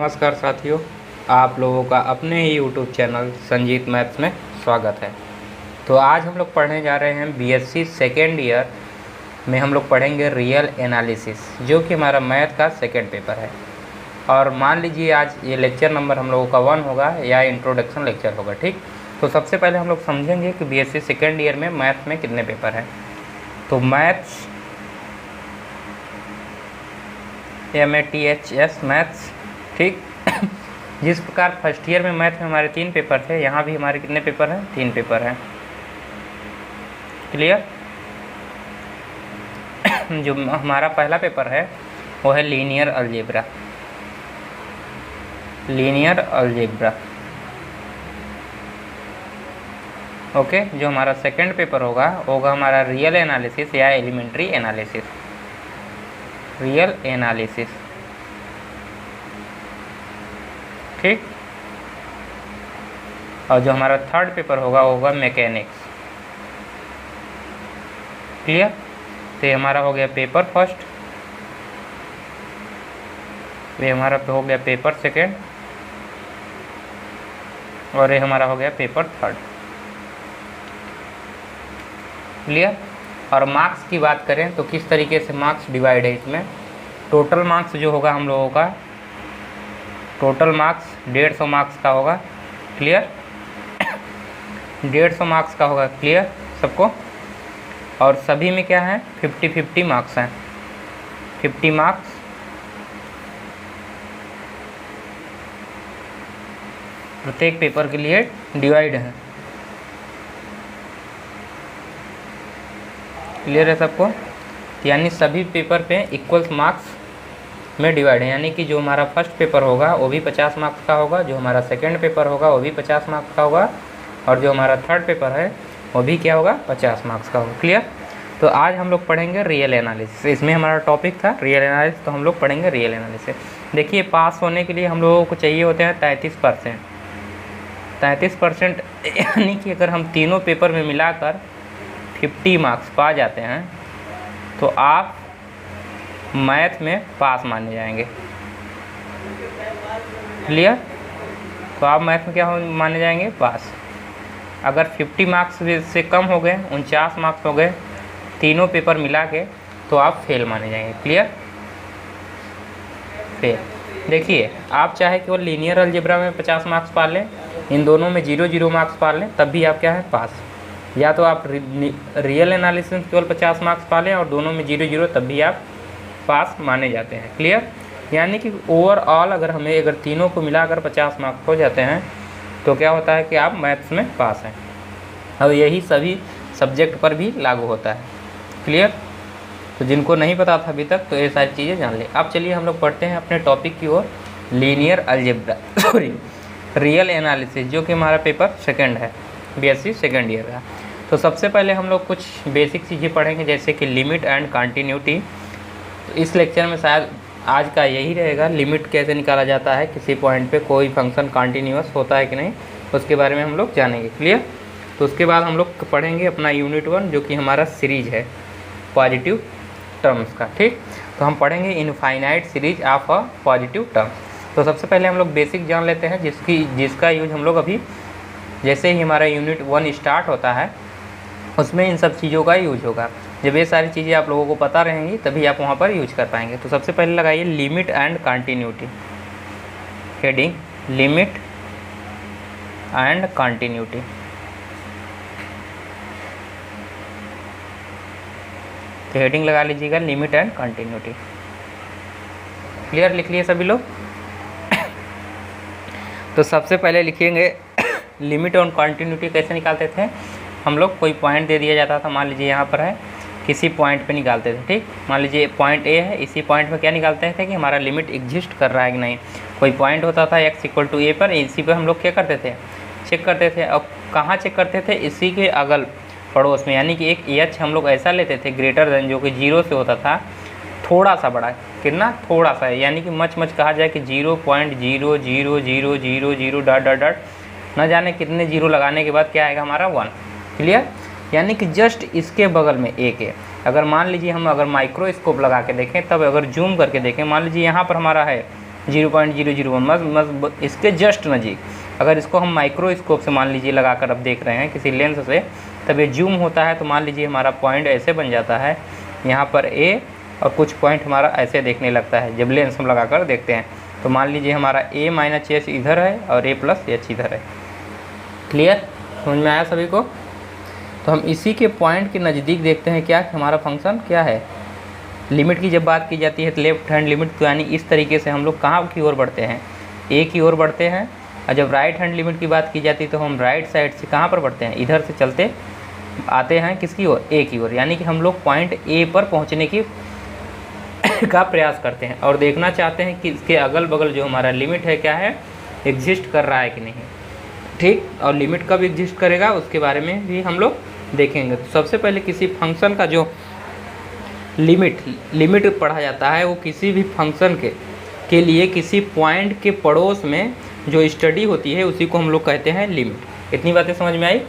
नमस्कार साथियों, आप लोगों का अपने ही यूट्यूब चैनल संजीत मैथ्स में स्वागत है। तो आज हम लोग पढ़ने जा रहे हैं बीएससी सेकेंड ईयर में हम लोग पढ़ेंगे रियल एनालिसिस, जो कि हमारा मैथ का सेकेंड पेपर है। और मान लीजिए आज ये लेक्चर नंबर हम लोगों का 1 होगा या इंट्रोडक्शन लेक्चर होगा, ठीक। तो सबसे पहले हम लोग समझेंगे कि बीएससी सेकेंड ईयर में मैथ में कितने पेपर हैं। तो मैथ्स MATHS मैथ्स, ठीक। जिस प्रकार फर्स्ट ईयर में मैथ में हमारे 3 पेपर थे, यहाँ भी हमारे कितने पेपर हैं? 3 पेपर हैं। क्लियर? जो हमारा पहला पेपर है वो है linear algebra. Linear algebra, okay. जो हमारा सेकंड पेपर होगा हमारा रियल एनालिसिस या एलिमेंट्री एनालिसिस। रियल एनालिसिस, ठीक। और जो हमारा थर्ड पेपर होगा मैकेनिक्स। क्लियर? तो ये हमारा हो गया पेपर फर्स्ट, ये हमारा हो गया पेपर सेकेंड, और ये हमारा हो गया पेपर थर्ड। क्लियर? और मार्क्स की बात करें तो किस तरीके से मार्क्स डिवाइड है इसमें। टोटल मार्क्स जो होगा हम लोगों का, टोटल मार्क्स 150 मार्क्स का होगा। क्लियर? 150 मार्क्स का होगा। क्लियर सबको? और सभी में क्या है? 50-50 मार्क्स हैं। 50 मार्क्स प्रत्येक पेपर के लिए डिवाइड है। क्लियर है सबको? यानी सभी पेपर पे इक्वल मार्क्स में डिवाइड है। यानी कि जो हमारा फर्स्ट पेपर होगा वो भी 50 मार्क्स का होगा, जो हमारा सेकंड पेपर होगा वो भी 50 मार्क्स का होगा, और जो हमारा थर्ड पेपर है वो भी क्या होगा? 50 मार्क्स का होगा। क्लियर? तो आज हम लोग पढ़ेंगे रियल एनालिसिस। इसमें हमारा टॉपिक था रियल एनालिसिस, तो हम लोग पढ़ेंगे रियल एनालिसिस। देखिए, पास होने के लिए हम लोगों को चाहिए होते हैं 33%। 33%, यानी कि अगर हम तीनों पेपर में मिलाकर 50 मार्क्स पा जाते हैं तो आप मैथ में पास माने जाएंगे। क्लियर? तो आप मैथ में क्या माने जाएंगे? पास। अगर 50 मार्क्स से कम हो गए, 49 मार्क्स हो गए तीनों पेपर मिला के, तो आप फेल माने जाएंगे। क्लियर? फेल। देखिए, आप चाहे केवल लीनियर अलजेब्रा में 50 मार्क्स पा लें, इन दोनों में 0-0 मार्क्स पा लें, तब भी आप क्या है? पास। या तो आप रियल एनालिसिस में केवल 50 मार्क्स पा लें और दोनों में 0-0, तब भी आप पास माने जाते हैं। क्लियर? यानी कि ओवरऑल अगर तीनों को मिलाकर 50 मार्क्स हो जाते हैं तो क्या होता है कि आप मैथ्स में पास हैं। और यही सभी सब्जेक्ट पर भी लागू होता है। क्लियर? तो जिनको नहीं पता था अभी तक, तो ये सारी चीज़ें जान लें। अब चलिए हम लोग पढ़ते हैं अपने टॉपिक की ओर, linear algebra sorry real analysis, जो कि हमारा पेपर सेकेंड है बीएससी सेकेंड ईयर का। तो सबसे पहले हम लोग कुछ बेसिक चीज़ें पढ़ेंगे, जैसे कि लिमिट एंड कंटिन्यूटी। तो इस लेक्चर में शायद आज का यही रहेगा, लिमिट कैसे निकाला जाता है, किसी पॉइंट पे कोई फंक्शन कंटिन्यूअस होता है कि नहीं, उसके बारे में हम लोग जानेंगे। क्लियर? तो उसके बाद हम लोग पढ़ेंगे अपना यूनिट 1, जो कि हमारा सीरीज है पॉजिटिव टर्म्स का, ठीक। तो हम पढ़ेंगे infinite series of a positive terms. तो सबसे पहले हम लोग बेसिक जान लेते हैं, जिसका यूज हम लोग अभी जैसे ही हमारा यूनिट 1 स्टार्ट होता है उसमें इन सब चीज़ों का यूज होगा। जब ये सारी चीज़ें आप लोगों को पता रहेंगी तभी आप वहाँ पर यूज कर पाएंगे। तो सबसे पहले लगाइए limit and continuity, heading limit and continuity. तो हेडिंग लगा लीजिएगा लिमिट एंड कंटिन्यूटी। क्लियर? लिख लिए सभी लोग? तो सबसे पहले लिखेंगे लिमिट और कंटिन्यूटी कैसे निकालते थे हम लोग। कोई पॉइंट दे दिया जाता था, मान लीजिए यहाँ पर है, किसी पॉइंट पे निकालते थे, ठीक। मान लीजिए पॉइंट ए है, इसी पॉइंट में क्या निकालते थे कि हमारा लिमिट एग्जिस्ट कर रहा है कि नहीं। कोई पॉइंट होता था x = a पर, इसी पे हम लोग क्या करते थे? चेक करते थे। और कहाँ चेक करते थे? इसी के अगल पड़ोस में। यानी कि एक h हम लोग ऐसा लेते थे ग्रेटर देन, जो कि 0 से होता था, थोड़ा सा बड़ा, कितना? थोड़ा सा है, यानी कि मच कहा जाए कि 0.00000 ... न जाने कितने जीरो लगाने के बाद क्या आएगा हमारा? 1। क्लियर? यानी कि जस्ट इसके बगल में एक है। अगर मान लीजिए हम माइक्रोस्कोप लगा के देखें, तब अगर जूम करके देखें, मान लीजिए यहाँ पर हमारा है 0.001 इसके जस्ट नज़दीक। अगर इसको हम माइक्रोस्कोप से मान लीजिए लगाकर अब देख रहे हैं किसी लेंस से, तब ये जूम होता है तो मान लीजिए हमारा पॉइंट ऐसे बन जाता है, यहाँ पर ए और कुछ पॉइंट हमारा ऐसे देखने लगता है जब लेंस हम लगाकर देखते हैं। तो मान लीजिए हमारा a माइनस एच इधर है और a प्लस एच इधर है। क्लियर, समझ में आया सभी को? तो हम इसी के पॉइंट के नज़दीक देखते हैं क्या कि हमारा फंक्शन क्या है। लिमिट की जब बात की जाती है तो लेफ्ट हैंड लिमिट, तो यानी इस तरीके से हम लोग कहाँ की ओर बढ़ते हैं, ए की ओर बढ़ते हैं। और जब राइट हैंड लिमिट की बात की जाती है तो हम राइट साइड से कहाँ पर बढ़ते हैं, इधर से चलते आते हैं किसकी ओर, ए की ओर। यानी कि हम लोग पॉइंट ए पर पहुँचने की का प्रयास करते हैं और देखना चाहते हैं कि इसके अगल बगल जो हमारा लिमिट है क्या है, एग्जिस्ट कर रहा है कि नहीं। ठीक, और लिमिट कब एग्जिस्ट करेगा उसके बारे में भी हम लोग देखेंगे। तो सबसे पहले किसी फंक्शन का जो लिमिट पढ़ा जाता है वो किसी भी फंक्शन के लिए किसी पॉइंट के पड़ोस में जो स्टडी होती है उसी को हम लोग कहते हैं लिमिट। इतनी बातें समझ में आई?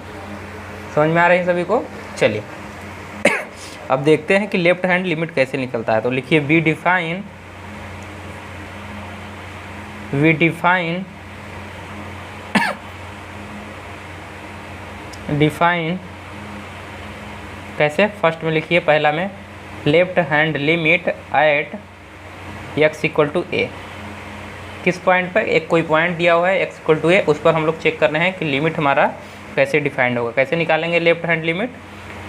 समझ में आ रही है सभी को? चलिए अब देखते हैं कि लेफ्ट हैंड लिमिट कैसे निकलता है। तो लिखिए वी डिफाइन कैसे, फर्स्ट में लिखिए पहला में left hand limit at x equal to a. किस पॉइंट पर, एक कोई पॉइंट दिया हुआ है x इक्वल टू ए, उस पर हम लोग चेक कर रहे हैं कि लिमिट हमारा कैसे डिफाइंड होगा। कैसे निकालेंगे लेफ्ट हैंड लिमिट,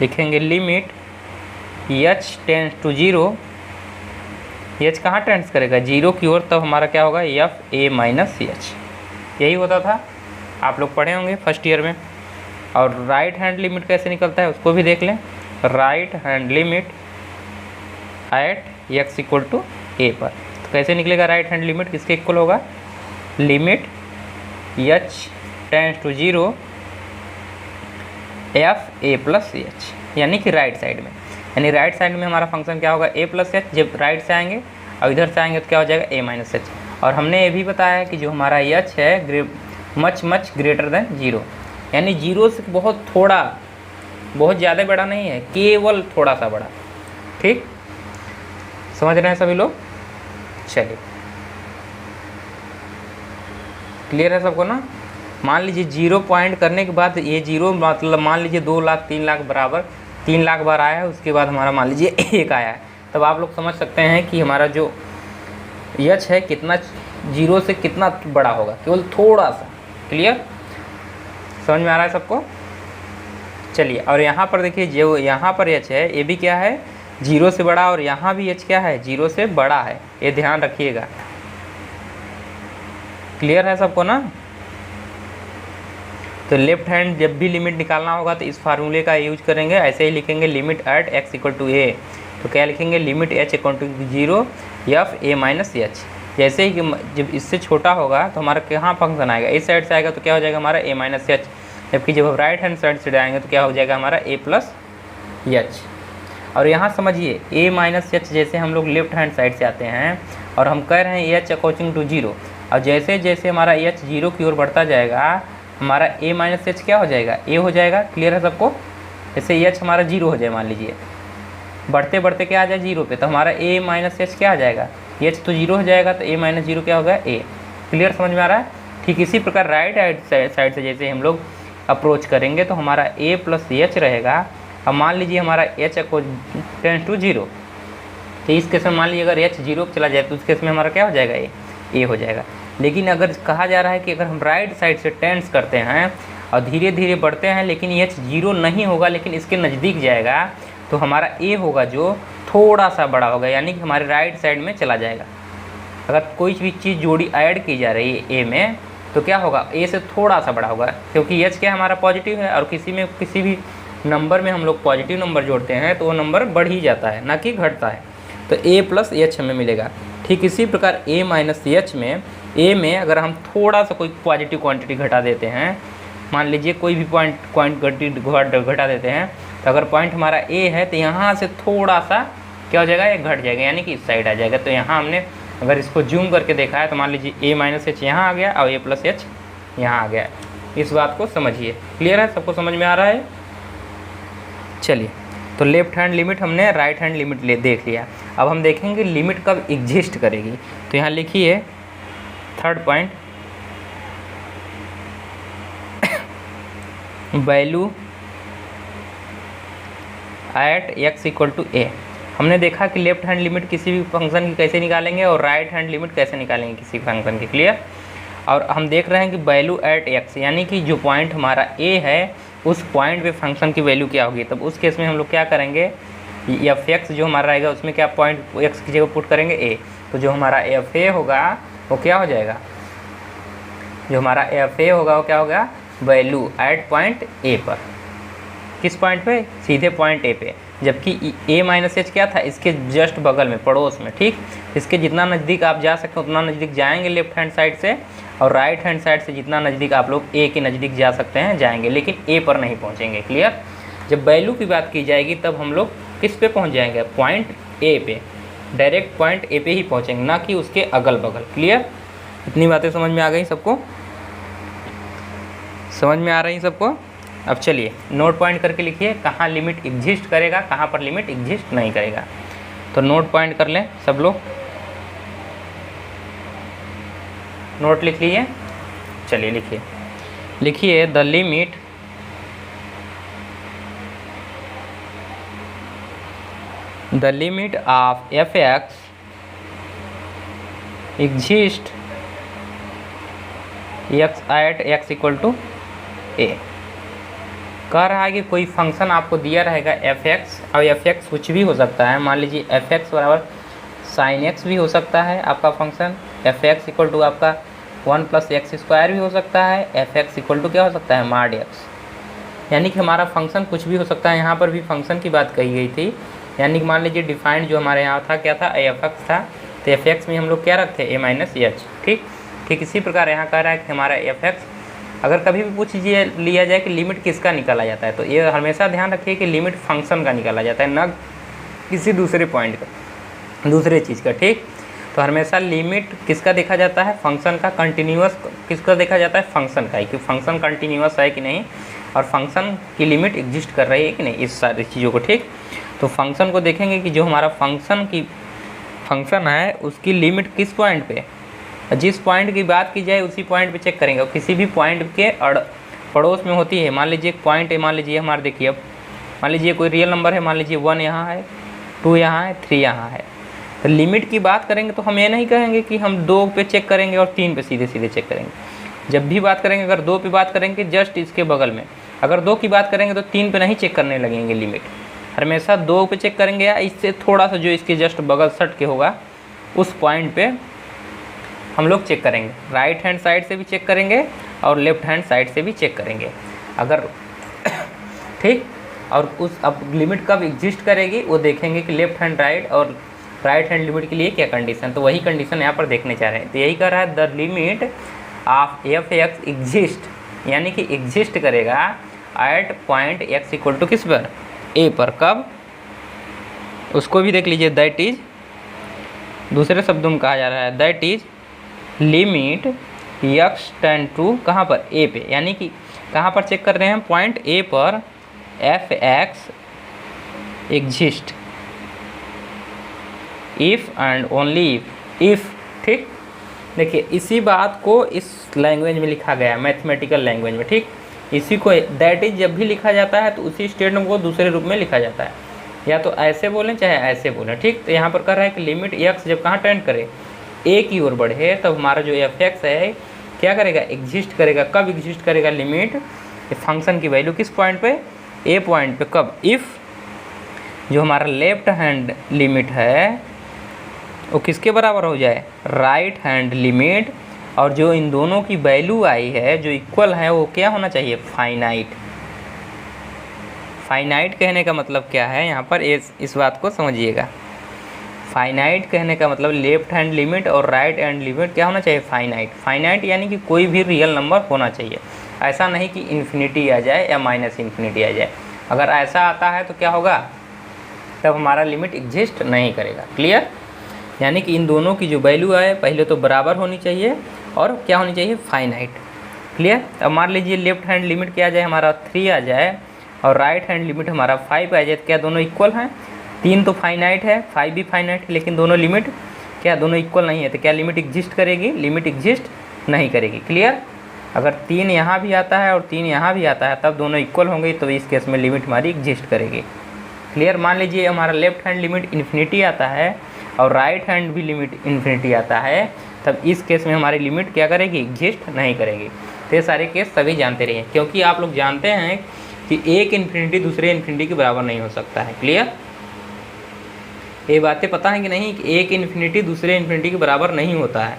लिखेंगे limit h tends to 0, h कहाँ टेंस करेगा, 0 की ओर, तब हमारा क्या होगा एफ ए माइनस एच। यही होता था, आप लोग पढ़े होंगे फर्स्ट ईयर में। और राइट हैंड लिमिट कैसे निकलता है उसको भी देख लें। Right hand limit at x equal to a पर, तो कैसे निकलेगा राइट हैंड लिमिट, किसके इक्वल होगा, limit h tends to 0 f a plus h, यानी कि राइट साइड में। यानी राइट साइड में हमारा फंक्शन क्या होगा, a प्लस एच। जब राइट से आएंगे और इधर से आएंगे तो क्या हो जाएगा, a माइनस एच। और हमने ये भी बताया कि जो हमारा h है मच ग्रेटर देन 0, यानी 0 से बहुत थोड़ा, बहुत ज़्यादा बड़ा नहीं है, केवल थोड़ा सा बड़ा। ठीक, समझ रहे हैं सभी लोग? चलिए, क्लियर है सबको ना? मान लीजिए 0 पॉइंट करने के बाद ये 0 मतलब मान लीजिए 2 लाख 3 लाख बराबर 3 लाख बार आया है, उसके बाद हमारा मान लीजिए 1 आया है, तब आप लोग समझ सकते हैं कि हमारा जो h है कितना 0 से कितना बड़ा होगा, केवल थोड़ा सा। क्लियर, समझ में आ रहा है सबको? चलिए, और यहाँ पर देखिए जो यहाँ पर h है ये भी क्या है, 0 से बड़ा, और यहाँ भी h क्या है, 0 से बड़ा है, ये ध्यान रखिएगा। क्लियर है सबको ना? तो लेफ्ट हैंड जब भी लिमिट निकालना होगा तो इस फार्मूले का यूज करेंगे। ऐसे ही लिखेंगे limit at x equal to a, तो क्या लिखेंगे, limit h equal to 0 f a minus h. जैसे ही जब इससे छोटा होगा तो हमारा कहाँ फंक्शन आएगा, इस साइड से आएगा तो क्या हो जाएगा हमारा a माइनस एच, जबकि जब हम राइट हैंड साइड से आएंगे तो क्या हो जाएगा हमारा a प्लस एच। और यहाँ समझिए a माइनस एच, जैसे हम लोग लेफ्ट हैंड साइड से आते हैं और हम कह रहे हैं h अकोचिंग टू 0, और जैसे जैसे हमारा h 0 की ओर बढ़ता जाएगा हमारा a माइनस एच क्या हो जाएगा, a हो जाएगा। क्लियर है सबको? जैसे h हमारा 0 हो जाए, मान लीजिए बढ़ते बढ़ते क्या आ जाए 0 पे, तो हमारा a माइनस एच क्या आ जाएगा, h तो 0 हो जाएगा, तो a माइनस 0 क्या होगा, a। क्लियर, समझ में आ रहा है? ठीक इसी प्रकार राइट साइड से जैसे हम लोग अप्रोच करेंगे तो हमारा a प्लस एच रहेगा। अब मान लीजिए हमारा h टेंस टू 0, तो इस केस में मान लीजिए अगर h 0 चला जाए तो उस केस में हमारा क्या हो जाएगा, a हो जाएगा। लेकिन अगर कहा जा रहा है कि अगर हम राइट साइड से टेंस करते हैं और धीरे धीरे बढ़ते हैं लेकिन h 0 नहीं होगा लेकिन इसके नज़दीक जाएगा, तो हमारा a होगा जो थोड़ा सा बड़ा होगा, यानी कि हमारे राइट साइड में चला जाएगा। अगर कोई भी चीज़ जोड़ी ऐड की जा रही है a में तो क्या होगा, a से थोड़ा सा बड़ा होगा, क्योंकि h क्या हमारा पॉजिटिव है, और किसी भी नंबर में हम लोग पॉजिटिव नंबर जोड़ते हैं तो वो नंबर बढ़ ही जाता है, ना कि घटता है। तो a प्लस एच हमें मिलेगा। ठीक इसी प्रकार a माइनस एच में a में अगर हम थोड़ा सा कोई पॉजिटिव क्वांटिटी घटा देते हैं, मान लीजिए कोई भी पॉइंट घटा देते हैं, तो अगर पॉइंट हमारा a है तो यहाँ से थोड़ा सा क्या हो जाएगा, ये घट जाएगा, यानी कि इस साइड आ जाएगा। तो यहाँ हमने अगर इसको जूम करके देखा है तो मान लीजिए a माइनस एच यहाँ आ गया और a प्लस एच यहाँ आ गया। इस बात को समझिए। क्लियर है, सबको समझ में आ रहा है? चलिए, तो लेफ्ट हैंड लिमिट हमने राइट हैंड लिमिट देख लिया। अब हम देखेंगे लिमिट कब एग्जिस्ट करेगी। तो यहाँ लिखिए third point, value at x equal to a। हमने देखा कि लेफ्ट हैंड लिमिट किसी भी फंक्शन की कैसे निकालेंगे और राइट हैंड लिमिट कैसे निकालेंगे किसी फंक्शन की, क्लियर। और हम देख रहे हैं कि वैल्यू एट x यानी कि जो पॉइंट हमारा a है उस पॉइंट पे फंक्शन की वैल्यू क्या होगी। तब उस केस में हम लोग क्या करेंगे, एफ एक्स जो हमारा रहेगा उसमें क्या पॉइंट x की जगह पुट करेंगे a, तो जो हमारा एफ ए होगा वो क्या हो जाएगा, जो हमारा एफ ए होगा वो क्या होगा, वैल्यू एट पॉइंट a पर। किस पॉइंट पे, सीधे पॉइंट a पे, जबकि a माइनस एच क्या था, इसके जस्ट बगल में, पड़ोस में, ठीक। इसके जितना नज़दीक आप जा सकते हो उतना नज़दीक जाएंगे लेफ्ट हैंड साइड से, और राइट हैंड साइड से जितना नज़दीक आप लोग a के नज़दीक जा सकते हैं जाएंगे, लेकिन a पर नहीं पहुंचेंगे, क्लियर। जब वैल्यू की बात की जाएगी तब हम लोग किस पे पहुंच जाएंगे, पॉइंट a पे, डायरेक्ट पॉइंट a पे ही पहुंचेंगे, ना कि उसके अगल बगल, क्लियर। इतनी बातें समझ में आ गई सबको, समझ में आ रही सबको। अब चलिए नोट पॉइंट करके लिखिए कहाँ लिमिट एग्जिस्ट करेगा, कहाँ पर लिमिट एग्जिस्ट नहीं करेगा। तो नोट पॉइंट कर लें सब लोग, नोट लिख लिए। चलिए लिखिए, लिखिए the limit of f x exist x at x equal to a. कह रहा है कि कोई फंक्शन आपको दिया रहेगा एफ एक्स, और एफ एक्स कुछ भी हो सकता है, मान लीजिए एफ एक्स बराबर साइन एक्स भी हो सकता है आपका function, f x equal to आपका 1 + x² भी हो सकता है, एफ एक्स इक्वल टू क्या हो सकता है, mod x। यानी कि हमारा फंक्शन कुछ भी हो सकता है। यहाँ पर भी फंक्शन की बात कही गई थी, यानी कि मान लीजिए डिफाइंड जो हमारे यहाँ था क्या था, एफ एक्स था, तो एफ एक्स में हम लोग क्या रखते हैं, a माइनस एच, ठीक। इसी प्रकार यहाँ कह रहा है कि हमारा एफ एक्स अगर कभी भी पूछ लिया जाए कि लिमिट किसका निकाला जाता है, तो ये हमेशा ध्यान रखिए कि लिमिट फंक्शन का निकाला जाता है, ना किसी दूसरे पॉइंट का, दूसरे चीज़ का, ठीक। तो हमेशा लिमिट किसका देखा जाता है, फंक्शन का। कंटिन्यूअस किसका देखा जाता है, फंक्शन का ही, कि फंक्शन कंटिन्यूअस है कि नहीं, और फंक्शन की लिमिट एग्जिस्ट कर रही है कि नहीं, इस सारी चीज़ों को, ठीक। तो फंक्शन को देखेंगे कि जो हमारा फंक्शन है उसकी लिमिट किस पॉइंट पे, जिस पॉइंट की बात की जाए उसी पॉइंट पे चेक करेंगे, और किसी भी पॉइंट के पड़ोस में होती है। मान लीजिए एक पॉइंट है, मान लीजिए हमारे देखिए, अब मान लीजिए कोई रियल नंबर है, मान लीजिए 1 यहाँ है, 2 यहाँ है, 3 यहाँ है। तो लिमिट की बात करेंगे तो हम ये नहीं कहेंगे कि हम 2 पे चेक करेंगे और 3 पे सीधे सीधे चेक करेंगे। जब भी बात करेंगे, अगर 2 पे बात करेंगे जस्ट इसके बगल में, अगर 2 की बात करेंगे तो 3 पे नहीं चेक करने लगेंगे लिमिट, हमेशा 2 पे चेक करेंगे, या इससे थोड़ा सा जो इसके जस्ट बगल सट के होगा उस पॉइंट पे हम लोग चेक करेंगे। राइट हैंड साइड से भी चेक करेंगे और लेफ्ट हैंड साइड से भी चेक करेंगे, अगर ठीक। और उस अब लिमिट कब एग्जिस्ट करेगी वो देखेंगे कि लेफ्ट हैंड राइट और राइट हैंड लिमिट के लिए क्या कंडीशन, तो वही कंडीशन यहाँ पर देखने चाह रहे हैं। तो यही कह रहा है the limit of f x exist, यानी कि एग्जिस्ट करेगा at point x equal to किस पर, ए पर। कब, उसको भी देख लीजिए, दैट इज, दूसरे शब्दों में कहा जा रहा है that is limit x tend to कहाँ पर, ए पे, यानी कि कहाँ पर चेक कर रहे हैं, पॉइंट ए पर F x exist if and only if, ठीक। देखिए इसी बात को इस लैंग्वेज में लिखा गया है, मैथमेटिकल लैंग्वेज में, ठीक। इसी को दैट इज जब भी लिखा जाता है तो उसी स्टेटमेंट को दूसरे रूप में लिखा जाता है, या तो ऐसे बोलें चाहे ऐसे बोलें, ठीक। तो यहाँ पर कह रहा है कि लिमिट एक्स जब कहाँ टेंड करे, ए की ओर बढ़े, तब हमारा जो एफ एक्स है क्या करेगा, एग्जिस्ट करेगा। कब एग्जिस्ट करेगा लिमिट, फंक्शन की वैल्यू किस पॉइंट पे, ए पॉइंट पे। कब, इफ़ जो हमारा लेफ्ट हैंड लिमिट है वो किसके बराबर हो जाए, राइट हैंड लिमिट, और जो इन दोनों की वैल्यू आई है जो इक्वल है वो क्या होना चाहिए, फाइनाइट। फाइनाइट कहने का मतलब क्या है, यहाँ पर इस बात को समझिएगा। फाइनाइट कहने का मतलब लेफ्ट हैंड लिमिट और राइट हैंड लिमिट क्या होना चाहिए, फाइनाइट। फाइनाइट यानी कि कोई भी रियल नंबर होना चाहिए, ऐसा नहीं कि इन्फिनिटी आ जाए या माइनस इन्फिनिटी आ जाए। अगर ऐसा आता है तो क्या होगा, तब हमारा लिमिट एग्जिस्ट नहीं करेगा, क्लियर। यानी कि इन दोनों की जो वैल्यू है पहले तो बराबर होनी चाहिए और क्या होनी चाहिए, फाइनाइट, क्लियर। अब मान लीजिए लेफ्ट हैंड लिमिट क्या आ जाए, हमारा 3 आ जाए, और राइट हैंड लिमिट हमारा 5 आ जाए, तो क्या दोनों इक्वल हैं, 3 तो फाइनाइट है, 5 भी फाइनाइट है, लेकिन दोनों लिमिट क्या दोनों इक्वल नहीं है तो क्या लिमिट एग्जिस्ट करेगी? लिमिट एग्जिस्ट नहीं करेगी। क्लियर? अगर 3 यहाँ भी आता है और 3 यहाँ भी आता है तब दोनों इक्वल होंगे, तो इस केस में लिमिट हमारी एग्जिस्ट करेगी। क्लियर? मान लीजिए हमारा लेफ्ट हैंड लिमिट इन्फिनिटी आता है और राइट हैंड भी लिमिट इन्फिनिटी आता है, तब इस केस में हमारी लिमिट क्या करेगी? एग्जिस्ट नहीं करेगी। तो ये सारे केस सभी जानते रहिए, क्योंकि आप लोग जानते हैं कि एक इन्फिनिटी दूसरे इन्फिनिटी के बराबर नहीं हो सकता है। क्लियर? ये बातें पता है कि नहीं कि एक इन्फिनिटी दूसरे इन्फिनिटी के बराबर नहीं होता है?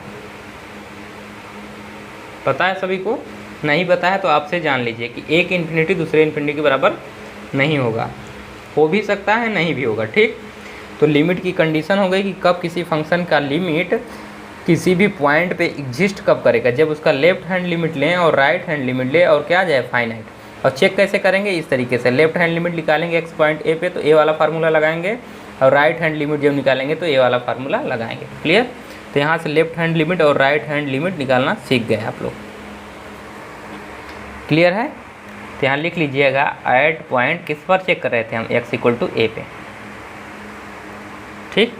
पता है सभी को? नहीं पता है तो आपसे जान लीजिए कि एक इन्फिनिटी दूसरे इन्फिनिटी के बराबर नहीं होगा, हो भी सकता है नहीं भी होगा। ठीक, तो लिमिट की कंडीशन हो गई कि कब किसी फंक्शन का लिमिट किसी भी पॉइंट पे एग्जिस्ट कब करेगा, जब उसका लेफ्ट हैंड लिमिट लें और राइट हैंड लिमिट लें और क्या आ जाए? फाइनाइट। और चेक कैसे करेंगे? इस तरीके से लेफ्ट हैंड लिमिट निकालेंगे एक्स पॉइंट ए पे तो ए वाला फार्मूला लगाएंगे, और राइट हैंड लिमिट जब निकालेंगे तो ए वाला फार्मूला लगाएंगे। क्लियर? तो यहाँ से लेफ्ट हैंड लिमिट और राइट हैंड लिमिट निकालना सीख गए आप लोग। क्लियर है? तो यहाँ लिख लीजिएगा एट पॉइंट किस पर चेक कर रहे थे हम? एक्स इक्वल टू ए पे। ठीक,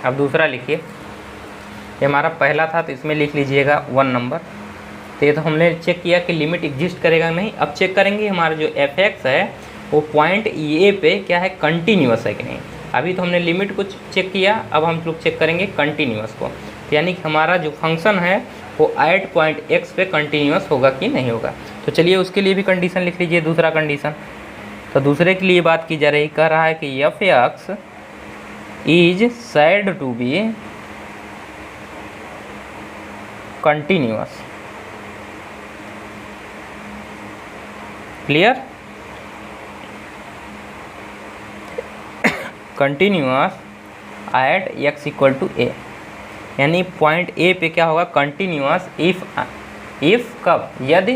अब दूसरा लिखिए। ये हमारा पहला था तो इसमें लिख लीजिएगा 1 नंबर। तो ये तो हमने चेक किया कि लिमिट एग्जिस्ट करेगा नहीं। अब चेक करेंगे हमारा जो एफ एक्स है वो पॉइंट ए पे क्या है? कंटिन्यूअस है कि नहीं। अभी तो हमने लिमिट को चेक किया, अब हम लोग चेक करेंगे कंटिन्यूअस को, यानी कि हमारा जो फंक्शन है वो एट पॉइंट एक्स पे कंटिन्यूअस होगा कि नहीं होगा। तो चलिए उसके लिए भी कंडीशन लिख लीजिए, दूसरा कंडीशन। तो दूसरे के लिए बात की जा रही, कह रहा है कि f x is said to be continuous. Clear? Continuous at x equal to a, यानी पॉइंट ए पे क्या होगा? कंटिन्यूअस इफ़ कब? यदि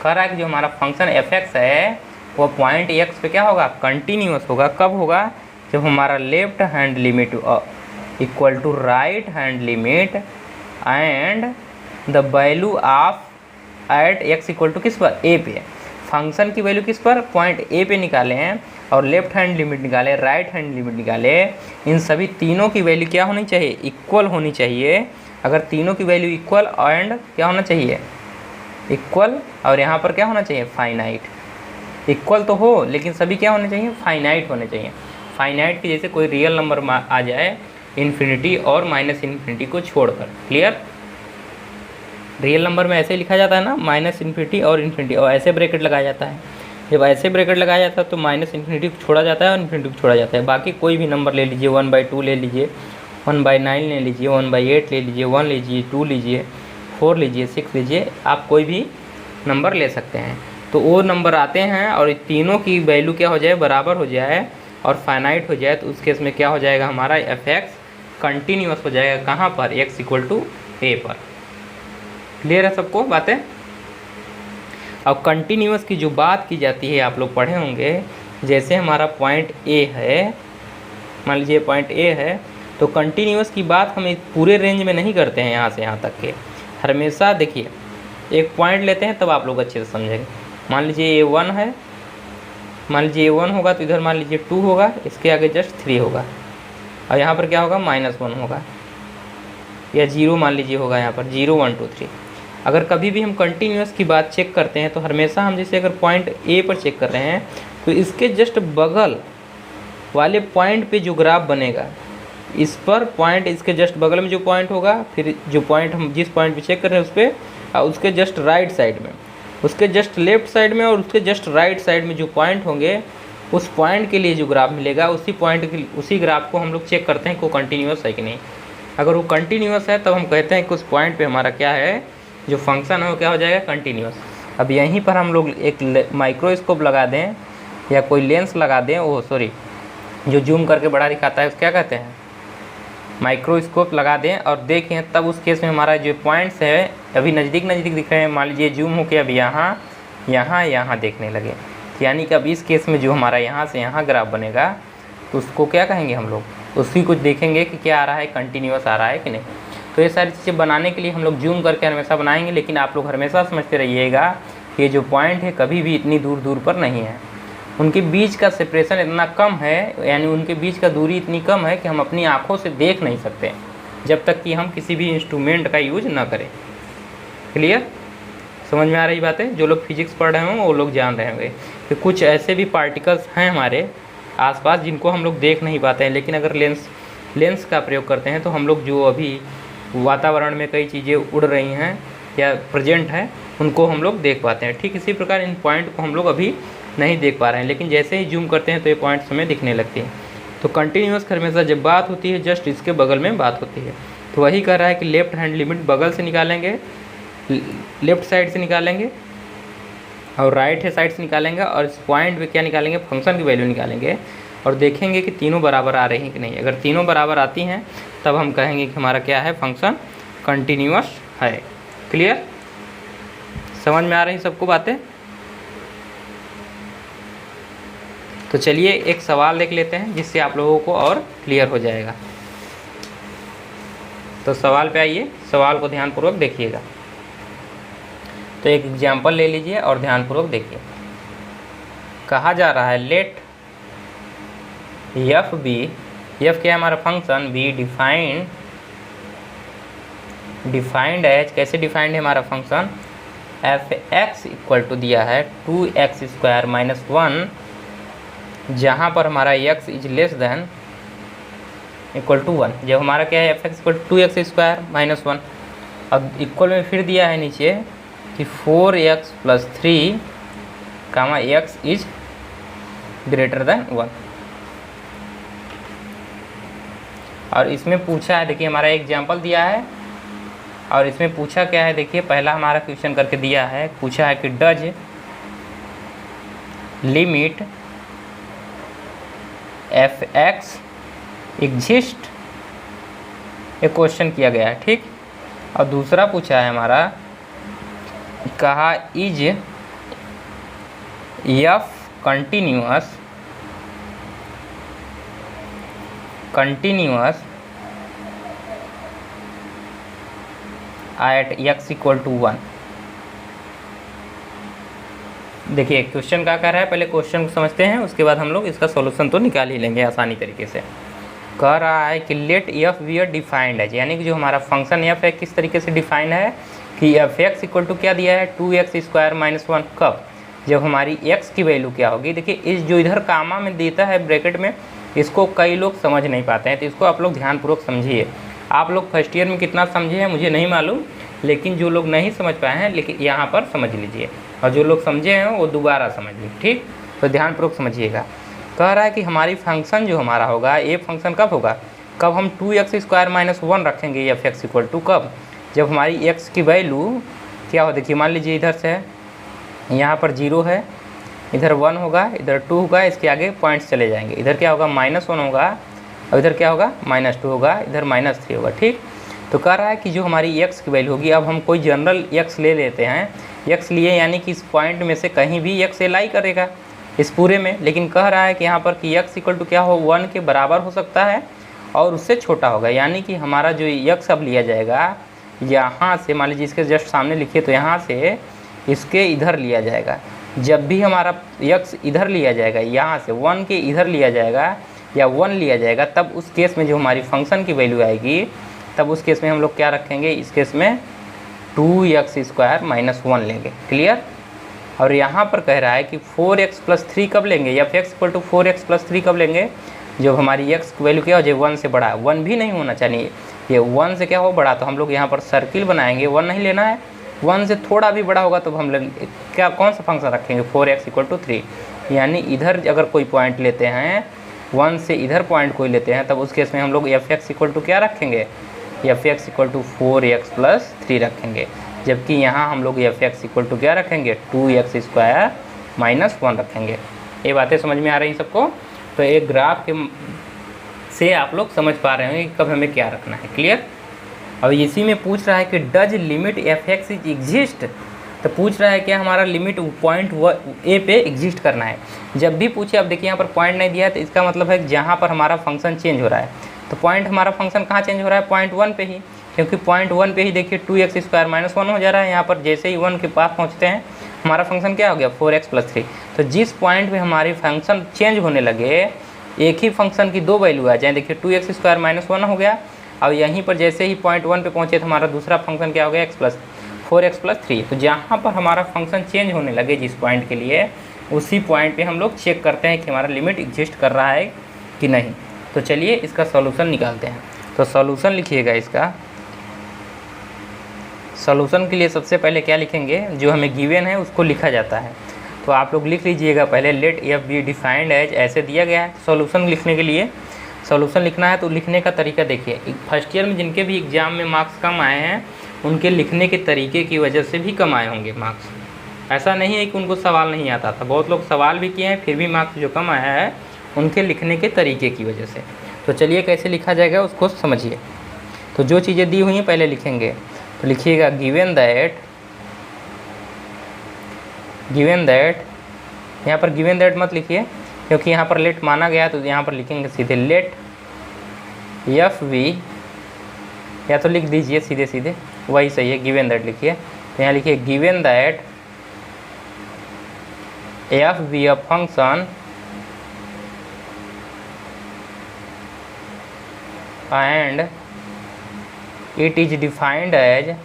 कह रहा है कि जो हमारा फंक्शन एफ एक्स है वो पॉइंट एक्स पे क्या होगा? कंटिन्यूअस होगा। कब होगा? जब हमारा left hand limit equal to right hand limit and the value of at x equal to किस पर? ए पे। फंक्शन की वैल्यू किस पर? पॉइंट ए पे निकाले हैं और लेफ्ट हैंड लिमिट निकाले, राइट हैंड लिमिट निकाले। इन सभी तीनों की वैल्यू क्या होनी चाहिए? इक्वल होनी चाहिए। अगर तीनों की वैल्यू इक्वल एंड क्या होना चाहिए? इक्वल, और यहाँ पर क्या होना चाहिए? फाइनाइट। इक्वल तो हो लेकिन सभी क्या होने चाहिए? फाइनाइट होने चाहिए। फाइनाइट की जैसे कोई रियल नंबर आ जाए इन्फिनिटी और माइनस इन्फिनिटी को छोड़कर। क्लियर? रियल नंबर में ऐसे लिखा जाता है ना, माइनस इन्फिनिटी और इन्फिनिटी, और ऐसे ब्रैकेट लगाया जाता है। जब ऐसे ब्रैकेट लगाया जाता है तो माइनस इन्फिनिटी को छोड़ा जाता है और इन्फिनिटी को छोड़ा जाता है। बाकी कोई भी नंबर ले लीजिए, 1/2 ले लीजिए, 1/9 ले लीजिए, 1/8 ले लीजिए, 1 लीजिए, 2 लीजिए, 4 लीजिए, 6 लीजिए, आप कोई भी नंबर ले सकते हैं। तो वो नंबर आते हैं और तीनों की वैल्यू क्या हो जाए? बराबर हो जाए और फाइनाइट हो जाए, तो उस केस में क्या हो जाएगा? हमारा एफ एक्स कंटिन्यूअस हो जाएगा। कहाँ पर? एक्स इक्वल टू ए पर। क्लियर है सबको बातें? अब कंटिन्यूअस की जो बात की जाती है आप लोग पढ़े होंगे, जैसे हमारा पॉइंट ए है, मान लीजिए पॉइंट ए है, तो कंटिन्यूअस की बात हम पूरे रेंज में नहीं करते हैं, यहाँ से यहाँ तक के। हमेशा देखिए एक पॉइंट लेते हैं तब आप लोग अच्छे से समझेंगे। मान लीजिए A1 है, मान लीजिए A1 होगा तो इधर मान लीजिए 2 होगा, इसके आगे जस्ट 3 होगा, और यहाँ पर क्या होगा? -1 होगा, या 0 मान लीजिए होगा, यहाँ पर 0 1 2 3। अगर कभी भी हम कंटिन्यूअस की बात चेक करते हैं तो हमेशा हम जैसे अगर पॉइंट ए पर चेक कर रहे हैं तो इसके जस्ट बगल वाले पॉइंट पे जो ग्राफ बनेगा, इस पर पॉइंट, इसके जस्ट बगल में जो पॉइंट होगा, फिर जो पॉइंट हम जिस पॉइंट पे चेक कर रहे हैं उस पर, उसके जस्ट राइट साइड में, उसके जस्ट लेफ्ट साइड में और उसके जस्ट राइट साइड में जो पॉइंट होंगे, उस पॉइंट के लिए जो ग्राफ मिलेगा उसी पॉइंट के उसी ग्राफ को हम लोग चेक करते हैं कि वो कंटिन्यूअस है कि नहीं। अगर वो कंटिन्यूअस है तब हम कहते हैं कि उस पॉइंट पे हमारा क्या है, जो फंक्शन है वो क्या हो जाएगा? कंटिन्यूअस। अब यहीं पर हम लोग एक माइक्रोस्कोप लगा दें या कोई लेंस लगा दें, वो सॉरी जो जूम करके बड़ा दिखाता है उस क्या कहते हैं? माइक्रोस्कोप लगा दें और देखें, तब उस केस में हमारा जो पॉइंट्स है अभी नज़दीक नज़दीक दिख रहे हैं। मान लीजिए जूम हो के अब यहाँ देखने लगे, यानी कि अब इस केस में जो हमारा यहाँ से यहाँ ग्राफ बनेगा तो उसको क्या कहेंगे हम लोग? उसी को देखेंगे कि क्या आ रहा है, कंटिन्यूअस आ रहा है कि नहीं। तो ये सारी चीज़ें बनाने के लिए हम लोग जूम करके हमेशा बनाएंगे, लेकिन आप लोग हमेशा समझते रहिएगा कि ये जो पॉइंट है कभी भी इतनी दूर दूर पर नहीं है, उनके बीच का सेपरेशन इतना कम है, यानी उनके बीच का दूरी इतनी कम है कि हम अपनी आँखों से देख नहीं सकते। जब तक कि हम किसी भी इंस्ट्रूमेंट का यूज ना करें। क्लियर? समझ में आ रही बातें? जो लोग फिजिक्स पढ़ रहे हों वो लोग जान रहे होंगे कि कुछ ऐसे भी पार्टिकल्स हैं हमारे आसपास जिनको हम लोग देख नहीं पाते हैं, लेकिन अगर लेंस का प्रयोग करते हैं तो हम लोग जो अभी वातावरण में कई चीज़ें उड़ रही हैं या प्रेजेंट है उनको हम लोग देख पाते हैं। ठीक इसी प्रकार इन पॉइंट को हम लोग अभी नहीं देख पा रहे हैं, लेकिन जैसे ही जूम करते हैं तो ये पॉइंट्स हमें दिखने लगती हैं। तो कंटिन्यूअस हमेशा जब बात होती है जस्ट इसके बगल में बात होती है। तो वही कह रहा है कि लेफ्ट हैंड लिमिट बगल से निकालेंगे, लेफ्ट साइड से निकालेंगे और राइट हैंड साइड से निकालेंगे, और इस पॉइंट पे क्या निकालेंगे, फंक्शन की वैल्यू निकालेंगे और देखेंगे कि तीनों बराबर आ रही हैं कि नहीं। अगर तीनों बराबर आती हैं तब हम कहेंगे कि हमारा क्या है, फंक्शन कंटिन्यूअस है। क्लियर? समझ में आ रही सबको बातें? तो चलिए एक सवाल देख लेते हैं जिससे आप लोगों को और क्लियर हो जाएगा। तो सवाल पे आइए, सवाल को ध्यानपूर्वक देखिएगा। तो एक एग्जाम्पल ले लीजिए और ध्यानपूर्वक देखिए। कहा जा रहा है लेट एफ बी, एफ क्या है हमारा फंक्शन, बी डिफाइंड एज, कैसे डिफाइंड है हमारा function, f x equal to दिया है 2x² - 1, जहाँ पर हमारा x is less than equal to 1। जब हमारा क्या है, F x equal to 2x² - 1। अब इक्वल में फिर दिया है नीचे कि 4x + 3 x is greater than 1। और इसमें पूछा है, देखिए हमारा एग्जाम्पल दिया है और इसमें पूछा क्या है, देखिए पहला हमारा क्वेश्चन करके दिया है, पूछा है कि does limit F x exist, एक क्वेश्चन किया गया है। ठीक, और दूसरा पूछा है हमारा, कहा is f continuous at x equal to 1। देखिए क्वेश्चन क्या कह रहा है, पहले क्वेश्चन को समझते हैं, उसके बाद हम लोग इसका सॉल्यूशन तो निकाल ही लेंगे आसानी तरीके से। कह रहा है कि लेट एफ बी डिफाइंड है, यानी कि जो हमारा फंक्शन एफ है किस तरीके से डिफाइंड है कि एफ एक्स इक्वल टू क्या दिया है, 2x² - 1। कब? जब हमारी x की वैल्यू क्या होगी, देखिए इस जो इधर कामा में देता है ब्रैकेट में, इसको कई लोग समझ नहीं पाते हैं, तो इसको आप लोग ध्यानपूर्वक समझिए। आप लोग फर्स्ट ईयर में कितना समझे हैं मुझे नहीं मालूम, लेकिन जो लोग नहीं समझ पाए हैं लेकिन यहाँ पर समझ लीजिए, और जो लोग समझे हैं वो दोबारा समझ लीजिए। ठीक, तो ध्यानपूर्वक समझिएगा। कह रहा है कि हमारी फंक्शन जो हमारा होगा, ये फंक्शन कब होगा, कब हम 2x² - 1 रखेंगे एफ एक्स इक्वल टू, कब, जब हमारी x की वैल्यू क्या हो, देखिए मान लीजिए इधर से यहाँ पर 0 है, इधर 1 होगा, इधर 2 होगा, इसके आगे पॉइंट्स चले जाएंगे, इधर क्या होगा -1 होगा और इधर क्या होगा -2 होगा, इधर -3 होगा। ठीक, तो कह रहा है कि जो हमारी x की वैल्यू होगी, अब हम कोई जनरल x ले लेते हैं, x लिए यानी कि इस पॉइंट में से कहीं भी x लाई करेगा इस पूरे में, लेकिन कह रहा है कि यहाँ पर कि x इक्वल टू क्या हो, 1 के बराबर हो सकता है और उससे छोटा होगा, यानी कि हमारा जो x अब लिया जाएगा यहाँ से, मान लीजिए इसके जस्ट सामने लिखिए, तो यहाँ से इसके इधर लिया जाएगा। जब भी हमारा x इधर लिया जाएगा, यहाँ से 1 के इधर लिया जाएगा या 1 लिया जाएगा, तब उस केस में जो हमारी फंक्शन की वैल्यू आएगी, तब उस केस में हम लोग क्या रखेंगे, इस केस में 2x² - 1 लेंगे। क्लियर? और यहाँ पर कह रहा है कि 4x + 3 कब लेंगे, या x इक्वल टू 4x + 3 कब लेंगे, जब हमारी x की वैल्यू क्या हो जाए, 1 से बड़ा, 1 भी नहीं होना चाहिए, ये 1 से क्या हो बड़ा, तो हम लोग यहाँ पर सर्किल बनाएंगे, 1 नहीं लेना है, 1 से थोड़ा भी बड़ा होगा तो हम लोग क्या कौन सा फंक्शन रखेंगे, 4x = 3, यानी इधर अगर कोई पॉइंट लेते हैं, 1 से इधर पॉइंट कोई लेते हैं, तब उस केस में हम लोग एफ एक्स इक्वल टू क्या रखेंगे, F x equal to 4x + 3 रखेंगे, जबकि यहाँ हम लोग एफ एक्स इक्वल टू क्या रखेंगे, 2x² - 1 रखेंगे। ये बातें समझ में आ रही हैं सबको? तो एक ग्राफ के से आप लोग समझ पा रहे होंगे कि कब हमें क्या रखना है। क्लियर? अब इसी में पूछ रहा है कि does limit F x is exist, तो पूछ रहा है कि हमारा लिमिट पॉइंट ए पे एग्जिस्ट करना है। जब भी पूछे, अब देखिए यहाँ पर पॉइंट नहीं दिया है, तो इसका मतलब है कि जहाँ पर हमारा फंक्शन चेंज हो रहा है, तो पॉइंट हमारा फंक्शन कहाँ चेंज हो रहा है, पॉइंट 1 पे ही, क्योंकि पॉइंट 1 पे ही देखिए 2x² - 1 हो जा रहा है। यहाँ पर जैसे ही 1 के पास पहुँचते हैं हमारा फंक्शन क्या हो गया, 4x + 3। तो जिस पॉइंट पे हमारी फंक्शन चेंज होने लगे, एक ही फंक्शन की दो वैल्यू आ जाए, देखिए 2x² - 1 हो गया, अब यहीं पर जैसे ही पॉइंट 1 पे पहुँचे तो हमारा दूसरा फंक्शन क्या हो गया, x+4x+3। तो जहाँ पर हमारा फंक्शन चेंज होने लगे जिस पॉइंट के लिए, उसी पॉइंट पे हम लोग चेक करते हैं कि हमारा लिमिट एग्जिस्ट कर रहा है कि नहीं। तो चलिए इसका सॉल्यूशन निकालते हैं। तो सॉल्यूशन लिखिएगा इसका। सॉल्यूशन के लिए सबसे पहले क्या लिखेंगे, जो हमें गिवन है उसको लिखा जाता है। तो आप लोग लिख लीजिएगा पहले, let f be defined as, ऐसे दिया गया है। सॉल्यूशन लिखने के लिए, सॉल्यूशन लिखना है तो लिखने का तरीका देखिए, फर्स्ट ईयर में जिनके भी एग्ज़ाम में मार्क्स कम आए हैं उनके लिखने के तरीके की वजह से भी कम आए होंगे मार्क्स। ऐसा नहीं है कि उनको सवाल नहीं आता था, बहुत लोग सवाल भी किए हैं फिर भी मार्क्स जो कम आया है उनके लिखने के तरीके की वजह से। तो चलिए कैसे लिखा जाएगा उसको समझिए। तो जो चीज़ें दी हुई हैं पहले लिखेंगे। तो लिखिएगा गिवन दैट, यहाँ पर गिवन दैट मत लिखिए क्योंकि यहाँ पर लेट माना गया, तो यहाँ पर लिखेंगे सीधे लेट एफ वी, या तो लिख दीजिए सीधे वही सही है, गिवन दैट लिखिए। तो यहाँ लिखिए given that f be a function and it is defined as,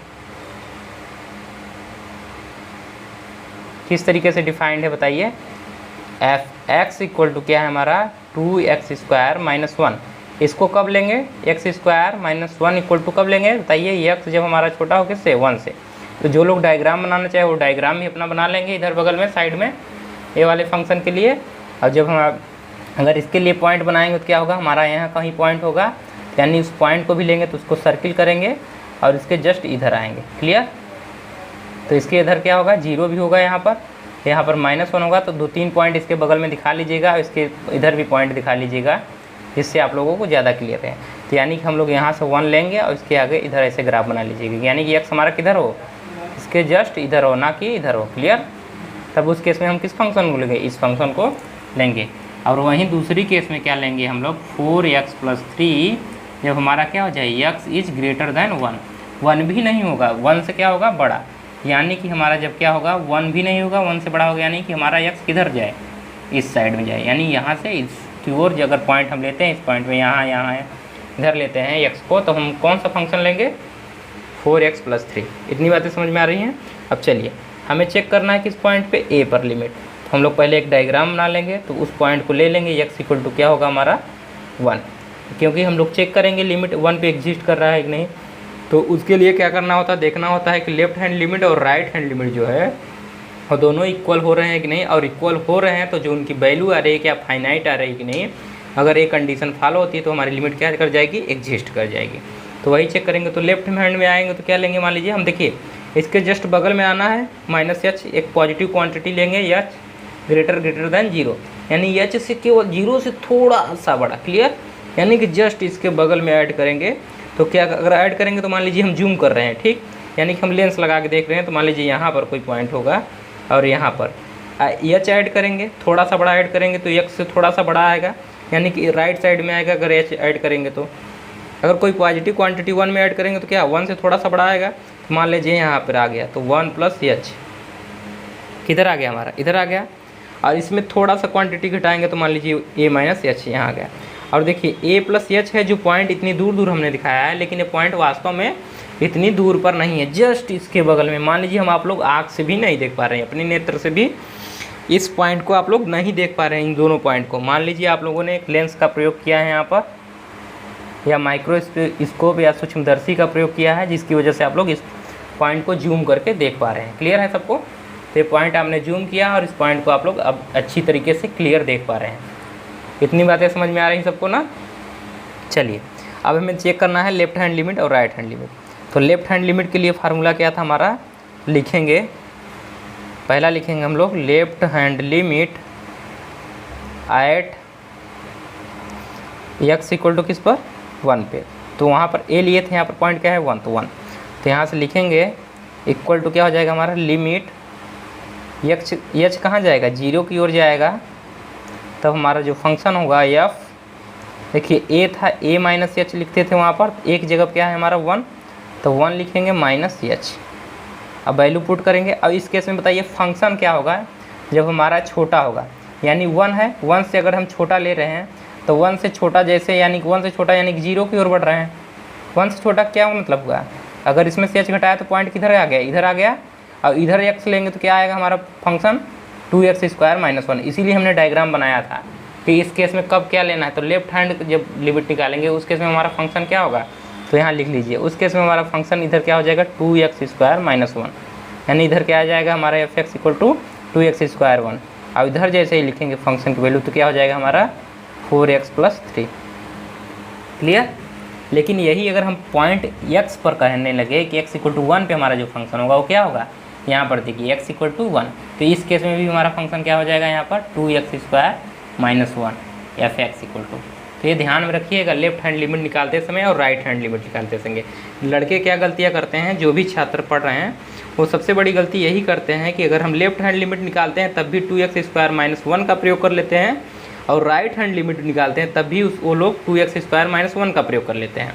किस तरीके से डिफाइंड है बताइए, एफ एक्स इक्वल टू क्या है हमारा 2x² - 1। इसको कब लेंगे, x² - 1 इक्वल टू कब लेंगे बताइए, x जब हमारा छोटा हो किससे, 1 से। तो जो लोग डायग्राम बनाना चाहे वो डायग्राम भी अपना बना लेंगे इधर बगल में साइड में ये वाले फंक्शन के लिए। और जब हम अगर इसके लिए पॉइंट बनाएंगे तो क्या होगा, हमारा यहाँ कहीं पॉइंट होगा, यानी उस पॉइंट को भी लेंगे तो उसको सर्किल करेंगे और इसके जस्ट इधर आएंगे। क्लियर। तो इसके इधर क्या होगा, 0 भी होगा, यहाँ पर -1 होगा। तो 2-3 पॉइंट इसके बगल में दिखा लीजिएगा, इसके इधर भी पॉइंट दिखा लीजिएगा, जिससे आप लोगों को ज़्यादा क्लियर है। तो यानी कि हम लोग यहाँ से 1 लेंगे और इसके आगे इधर ऐसे ग्राफ बना लीजिएगा, यानी कि x हमारा किधर हो, इसके जस्ट इधर हो, ना कि इधर हो। क्लियर। तब उस केस में हम किस फंक्शन को लेंगे, इस फंक्शन को लेंगे। और वहीं दूसरी केस में क्या लेंगे हम लोग, 4x+3, जब हमारा क्या हो जाए, x इज़ ग्रेटर दैन 1। 1 भी नहीं होगा, 1 से क्या होगा, बड़ा, यानी कि हमारा जब क्या होगा, 1 भी नहीं होगा, 1 से बड़ा होगा, यानी कि हमारा x किधर जाए, इस साइड में जाए। यानी यहाँ से इसकी ओर अगर पॉइंट हम लेते हैं, इस पॉइंट में यहाँ इधर लेते हैं x को, तो हम कौन सा फंक्शन लेंगे, 4x+3। इतनी बातें समझ में आ रही हैं। अब चलिए हमें चेक करना है किस पॉइंट पे, a पर लिमिट। तो हम लोग पहले एक डायग्राम बना लेंगे, तो उस पॉइंट को ले लेंगे, x इक्वल टू क्या होगा हमारा 1, क्योंकि हम लोग चेक करेंगे लिमिट 1 पे एग्जिस्ट कर रहा है कि नहीं। तो उसके लिए क्या करना होता है, देखना होता है कि लेफ्ट हैंड लिमिट और राइट हैंड लिमिट जो है और दोनों इक्वल हो रहे हैं कि नहीं। और इक्वल हो रहे हैं तो जो उनकी वैल्यू आ रही है क्या फाइनाइट आ रही है कि नहीं। अगर एक कंडीशन फॉलो होती है तो हमारी लिमिट क्या कर जाएगी, एग्जिस्ट कर जाएगी। तो वही चेक करेंगे। तो लेफ्ट हैंड में आएंगे तो क्या लेंगे, मान लीजिए हम देखिए इसके जस्ट बगल में आना है -h, एक पॉजिटिव क्वांटिटी लेंगे h ग्रेटर दैन 0, यानी h से केवल 0 से थोड़ा सा बड़ा। क्लियर। यानी कि जस्ट इसके बगल में ऐड करेंगे तो क्या, अगर ऐड करेंगे तो मान लीजिए हम जूम कर रहे हैं, ठीक, यानी कि हम लेंस लगा के देख रहे हैं। तो मान लीजिए यहाँ पर कोई पॉइंट होगा और यहाँ पर h ऐड करेंगे, थोड़ा सा बड़ा ऐड करेंगे तो x से थोड़ा सा बड़ा आएगा, यानी कि राइट साइड में आएगा अगर h ऐड करेंगे। तो अगर कोई पॉजिटिव क्वांटिटी 1 में ऐड करेंगे तो क्या 1 से थोड़ा सा बड़ा आएगा। तो मान लीजिए यहाँ पर आ गया, तो 1 + h किधर आ गया हमारा, इधर आ गया। और इसमें थोड़ा सा क्वांटिटी घटाएंगे तो मान लीजिए a - h यहाँ आ गया। और देखिए a + h है जो पॉइंट इतनी दूर हमने दिखाया है, लेकिन ये पॉइंट वास्तव में इतनी दूर पर नहीं है, जस्ट इसके बगल में। मान लीजिए हम आप लोग आँख से भी नहीं देख पा रहे हैं, अपनी नेत्र से भी इस पॉइंट को आप लोग नहीं देख पा रहे हैं, इन दोनों पॉइंट को। मान लीजिए आप लोगों ने एक लेंस का प्रयोग किया है यहाँ पर, या माइक्रोस्कोप या सूक्ष्मदर्शी का प्रयोग किया है, जिसकी वजह से आप लोग इस पॉइंट को जूम करके देख पा रहे हैं। क्लियर है सबको। तो ये पॉइंट आपने जूम किया और इस पॉइंट को आप लोग अब अच्छी तरीके से क्लियर देख पा रहे हैं। इतनी बातें समझ में आ रही सबको ना। चलिए अब हमें चेक करना है लेफ्ट हैंड लिमिट और राइट हैंड लिमिट। तो लेफ्ट हैंड लिमिट के लिए फार्मूला क्या था हमारा, लिखेंगे पहला लिखेंगे हम लोग left hand limit at x equal to किस पर, 1 पे। तो वहाँ पर a लिए थे, यहाँ पर पॉइंट क्या है 1, तो 1। तो यहाँ से लिखेंगे इक्वल टू क्या हो जाएगा हमारा, लिमिट h कहाँ जाएगा, 0 की ओर जाएगा। तब हमारा जो फंक्शन होगा f, देखिए a था, a - h लिखते थे वहाँ पर, एक जगह क्या है हमारा 1, तो 1 लिखेंगे -h। अब वैल्यू पुट करेंगे। अब इस केस में बताइए फंक्शन क्या होगा जब हमारा छोटा होगा, यानी 1 है, 1 से अगर हम छोटा ले रहे हैं तो 1 से छोटा जैसे, यानी कि 1 से छोटा यानी कि 0 की ओर बढ़ रहे हैं। 1 से छोटा क्या मतलब हुआ, अगर इसमें से h घटाया तो पॉइंट किधर आ गया, इधर आ गया, और इधर x लेंगे तो क्या आएगा हमारा फंक्शन 2x² - 1। इसीलिए हमने डायग्राम बनाया था कि इस केस में कब क्या लेना है। तो लेफ्ट हैंड जब लिमिट निकालेंगे उस केस में हमारा फंक्शन क्या होगा, तो यहाँ लिख लीजिए, उस केस में हमारा फंक्शन इधर क्या हो जाएगा 2x² - 1, यानी इधर क्या आ जाएगा हमारा f(x) = 2x² 1। अब इधर जैसे ही लिखेंगे फंक्शन की वैल्यू तो क्या हो जाएगा हमारा 4x + 3। क्लियर। लेकिन यही अगर हम पॉइंट x पर कहने लगे कि x = 1 पे हमारा जो फंक्शन होगा वो क्या होगा, यहाँ पर देखिए x = 1, तो इस केस में भी हमारा फंक्शन क्या हो जाएगा यहाँ पर 2x² - 1 f(x) =। तो ये ध्यान में रखिएगा लेफ्ट हैंड लिमिट निकालते समय और राइट हैंड लिमिट निकालते समय। लड़के क्या गलतियाँ करते हैं, जो भी छात्र पढ़ रहे हैं वो सबसे बड़ी गलती यही करते हैं कि अगर हम लेफ्ट हैंड लिमिट निकालते हैं तब भी 2x² - 1 का प्रयोग कर लेते हैं, और राइट हैंड लिमिट निकालते हैं तब भी वो लोग 2x² - 1 का प्रयोग कर लेते हैं।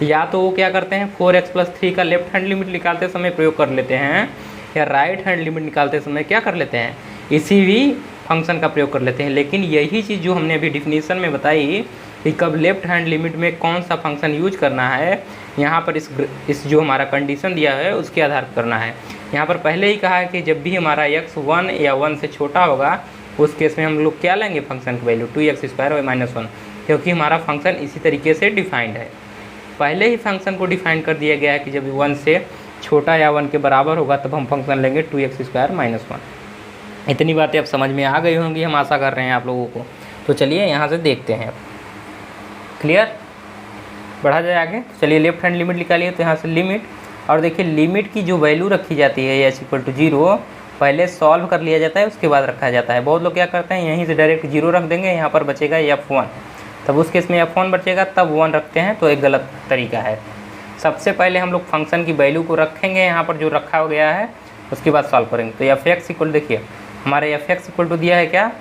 या तो वो क्या करते हैं 4x + 3 का लेफ्ट हैंड लिमिट निकालते समय प्रयोग कर लेते हैं, या राइट हैंड लिमिट निकालते समय क्या कर लेते हैं, इसी भी फंक्शन का प्रयोग कर लेते हैं। लेकिन यही चीज़ जो हमने अभी डिफिनीसन में बताई कि कब लेफ्ट हैंड लिमिट में कौन सा फंक्शन यूज करना है, यहाँ पर इस जो हमारा कंडीशन दिया है उसके आधार पर करना है। यहाँ पर पहले ही कहा है कि जब भी हमारा x 1 या 1 से छोटा होगा उस केस में हम लोग क्या लेंगे फंक्शन की वैल्यू 2x² - 1, क्योंकि हमारा फंक्शन इसी तरीके से डिफाइंड है। पहले ही फंक्शन को डिफाइन कर दिया गया है कि जब 1 से छोटा या 1 के बराबर होगा तब हम फंक्शन लेंगे 2x² - 1। इतनी बातें अब समझ में आ गई होंगी, हम आशा कर रहे हैं आप लोगों को। तो चलिए यहाँ से देखते हैं। क्लियर, बढ़ा जाए आगे। चलिए लेफ्ट हैंड लिमिट निकालिए, तो यहाँ से लिमिट, और देखिए लिमिट की जो वैल्यू रखी जाती है h = 0 पहले सॉल्व कर लिया जाता है उसके बाद रखा जाता है। बहुत लोग क्या करते हैं यहीं से डायरेक्ट 0 रख देंगे, यहाँ पर बचेगा f1, तब उस केस में f1 बचेगा तब 1 रखते हैं, तो एक गलत तरीका है। सबसे पहले हम लोग फंक्शन की वैल्यू को रखेंगे यहाँ पर जो रखा गया है, उसके बाद सॉल्व करेंगे। तो f(x) = देखिए हमारे f(x) = दिया है क्या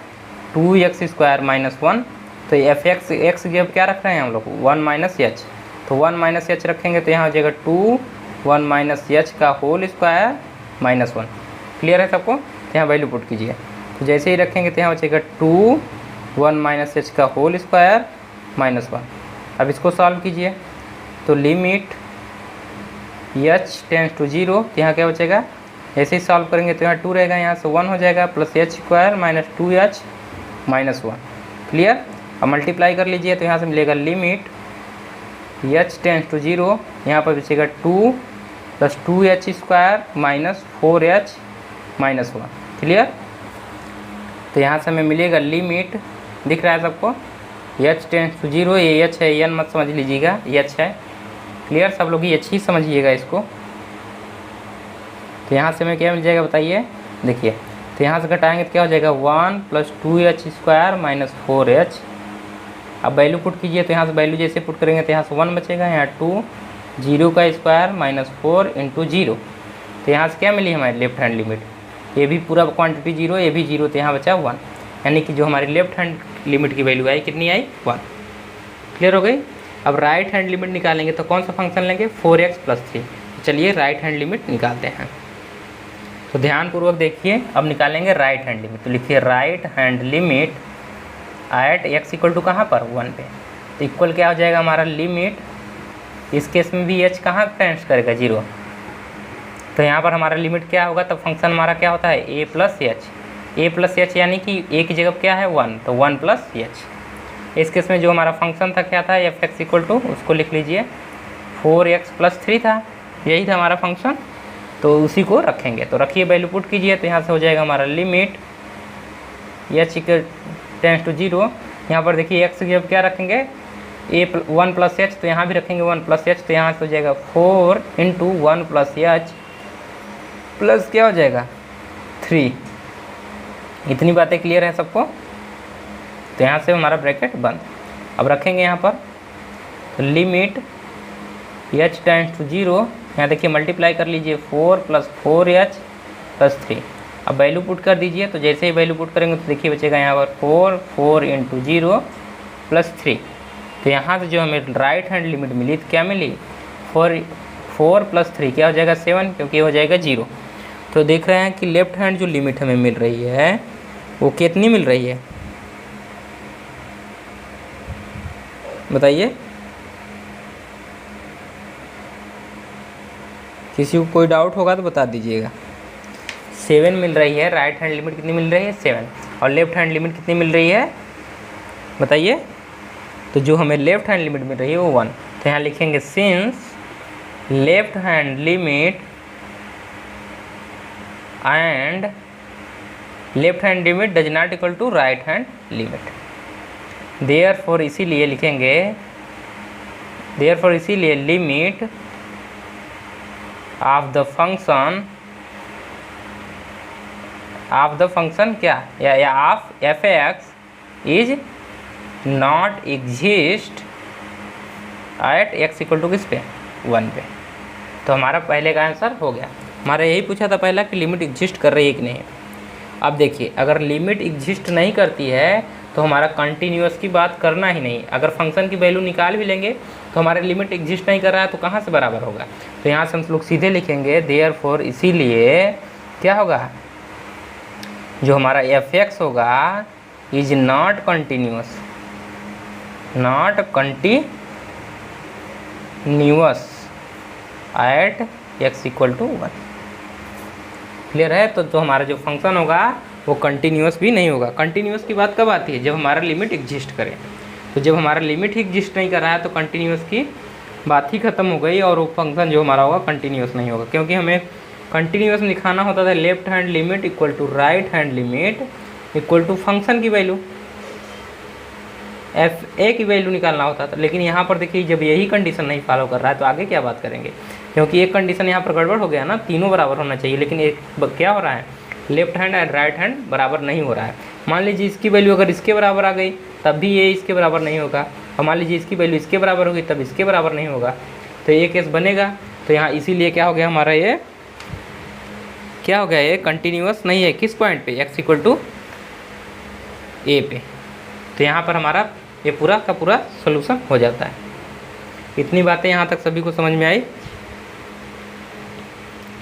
2x² - 1, तो f(x) जब क्या रख रहे हैं हम लोग 1 - h, तो 1 - h रखेंगे तो यहाँ हो जाएगा 2 1 - h का होल स्क्वायर -1। क्लियर है सबको। तो यहाँ वैल्यू पुट कीजिए, तो जैसे ही रखेंगे तो यहाँ बचेगा 2 1 - h का होल स्क्वायर -1। अब इसको सॉल्व कीजिए, तो लिमिट h टेंड्स टू 0, तो यहाँ क्या बचेगा, ऐसे ही सॉल्व करेंगे तो यहाँ 2 रहेगा, यहाँ से 1 हो जाएगा, प्लस h² - 2h -1। क्लियर। अब मल्टीप्लाई कर लीजिए, तो यहाँ से मिलेगा लिमिट h टेंड्स टू 0, यहाँ पर बचेगा 2 + 2h² - 4h -1। क्लियर। तो यहाँ से हमें मिलेगा लिमिट, दिख रहा है सबको, h टेंड्स टू 0, ये h है, n मत समझ लीजिएगा, h है। क्लियर, सब लोग h ही समझिएगा इसको। तो यहाँ से हमें क्या मिल जाएगा बताइए, देखिए, तो यहाँ से घटाएंगे तो क्या हो जाएगा 1 + 2h² - 4h। अब वैल्यू पुट कीजिए, तो यहाँ से वैल्यू जैसे पुट करेंगे तो यहाँ से 1 बचेगा, यहाँ 2 0 का स्क्वायर -4 × 0। तो यहाँ से क्या मिली हमारी लेफ्ट हैंड लिमिट, ये भी पूरा क्वांटिटी 0, ये भी 0, तो यहाँ बचा 1, यानी कि जो हमारी लेफ्ट हैंड लिमिट की वैल्यू आई कितनी आई 1। क्लियर हो गई। अब राइट हैंड लिमिट निकालेंगे तो कौन सा फंक्शन लेंगे 4x + 3। चलिए राइट हैंड लिमिट निकालते हैं, तो ध्यानपूर्वक देखिए। अब निकालेंगे राइट हैंड लिमिट, तो लिखिए right hand limit at x = कहाँ पर 1 पे, तो इक्वल क्या हो जाएगा हमारा लिमिट, इस केस में भी h कहाँ टेंड्स करेगा 0, तो यहाँ पर हमारा लिमिट क्या होगा, तब फंक्शन हमारा क्या होता है a + h, यानी कि a की जगह क्या है 1, तो 1 + h। इस केस में जो हमारा फंक्शन था क्या था f(x) = उसको लिख लीजिए 4x + 3 था, यही था हमारा फंक्शन, तो उसी को रखेंगे। तो रखिए वैल्यू पुट कीजिए, तो यहाँ से हो जाएगा हमारा लिमिट h टेंड्स टू 0, यहाँ पर देखिए x की जब क्या रखेंगे 1 + h, तो यहाँ भी रखेंगे 1 + h, तो यहाँ से हो जाएगा 4 × 1 + h प्लस क्या हो जाएगा 3। इतनी बातें क्लियर है सबको। तो यहाँ से हमारा ब्रैकेट बंद। अब रखेंगे यहाँ पर, तो लिमिट h टेंड्स टू 0, यहाँ देखिए मल्टीप्लाई कर लीजिए 4 + 4h + 3। अब वैल्यू पुट कर दीजिए, तो जैसे ही वैल्यू पुट करेंगे तो देखिए बचेगा यहाँ पर 4 × 0 + 3। तो यहाँ से जो हमें राइट हैंड लिमिट मिली तो क्या मिली 4 + 3 क्या हो जाएगा 7, क्योंकि हो जाएगा 0। तो देख रहे हैं कि लेफ्ट हैंड जो लिमिट हमें मिल रही है वो कितनी मिल रही है बताइए। किसी को कोई डाउट होगा तो बता दीजिएगा। 7 मिल रही है, राइट हैंड लिमिट कितनी मिल रही है 7, और लेफ्ट हैंड लिमिट कितनी मिल रही है बताइए। तो जो हमें लेफ्ट हैंड लिमिट मिल रही है वो 1, तो यहाँ लिखेंगे since left hand limit and left hand limit does not equal to right hand limit, therefore इसीलिए लिखेंगे, देयरफॉर इसीलिए लिमिट ऑफ द फंक्शन क्या या of f x is not exist at x equal to किस पे 1 पे। तो हमारा पहले का आंसर हो गया। हमारा यही पूछा था पहला कि लिमिट एग्जिस्ट कर रही है कि नहीं। अब देखिए अगर लिमिट एग्जिस्ट नहीं करती है तो हमारा कंटिन्यूअस की बात करना ही नहीं। अगर फंक्शन की वैल्यू निकाल भी लेंगे तो हमारे लिमिट एग्जिस्ट नहीं कर रहा है तो कहाँ से बराबर होगा। तो यहाँ से हम लोग सीधे लिखेंगे देयरफॉर इसीलिए क्या होगा, जो हमारा एफ एक्स होगा is not continuous, not continuous at x equal to 1। Clear है। तो हमारा जो फंक्शन होगा वो कंटिन्यूअस भी नहीं होगा। कंटिन्यूअस की बात कब आती है, जब हमारा लिमिट एग्जिस्ट करे। तो जब हमारा लिमिट ही एग्जिस्ट नहीं कर रहा है तो कंटिन्यूअस की बात ही खत्म हो गई और वो फंक्शन जो हमारा होगा कंटिन्यूअस नहीं होगा। क्योंकि हमें कंटिन्यूअस लिखाना होता था left hand limit equal to right hand limit equal to function की वैल्यू एफ ए की वैल्यू निकालना होता था। लेकिन यहाँ पर देखिए जब यही कंडीशन नहीं फॉलो कर रहा है तो आगे क्या बात करेंगे, क्योंकि एक कंडीशन यहाँ पर गड़बड़ हो गया ना, तीनों बराबर होना चाहिए। लेकिन एक क्या हो रहा है, left hand and right hand बराबर नहीं हो रहा है। मान लीजिए इसकी वैल्यू अगर इसके बराबर आ गई तब भी ये इसके बराबर नहीं होगा, और मान लीजिए इसकी वैल्यू इसके बराबर होगी तब इसके बराबर नहीं होगा। तो ये केस बनेगा। तो यहाँ इसीलिए क्या हो गया हमारा, ये क्या हो गया, ये कंटिन्यूअस नहीं है। किस पॉइंट पे, एक्स इक्वल टू ए पे। तो यहाँ पर हमारा ये पूरा का पूरा सोल्यूशन हो जाता है। इतनी बातें यहाँ तक सभी को समझ में आई।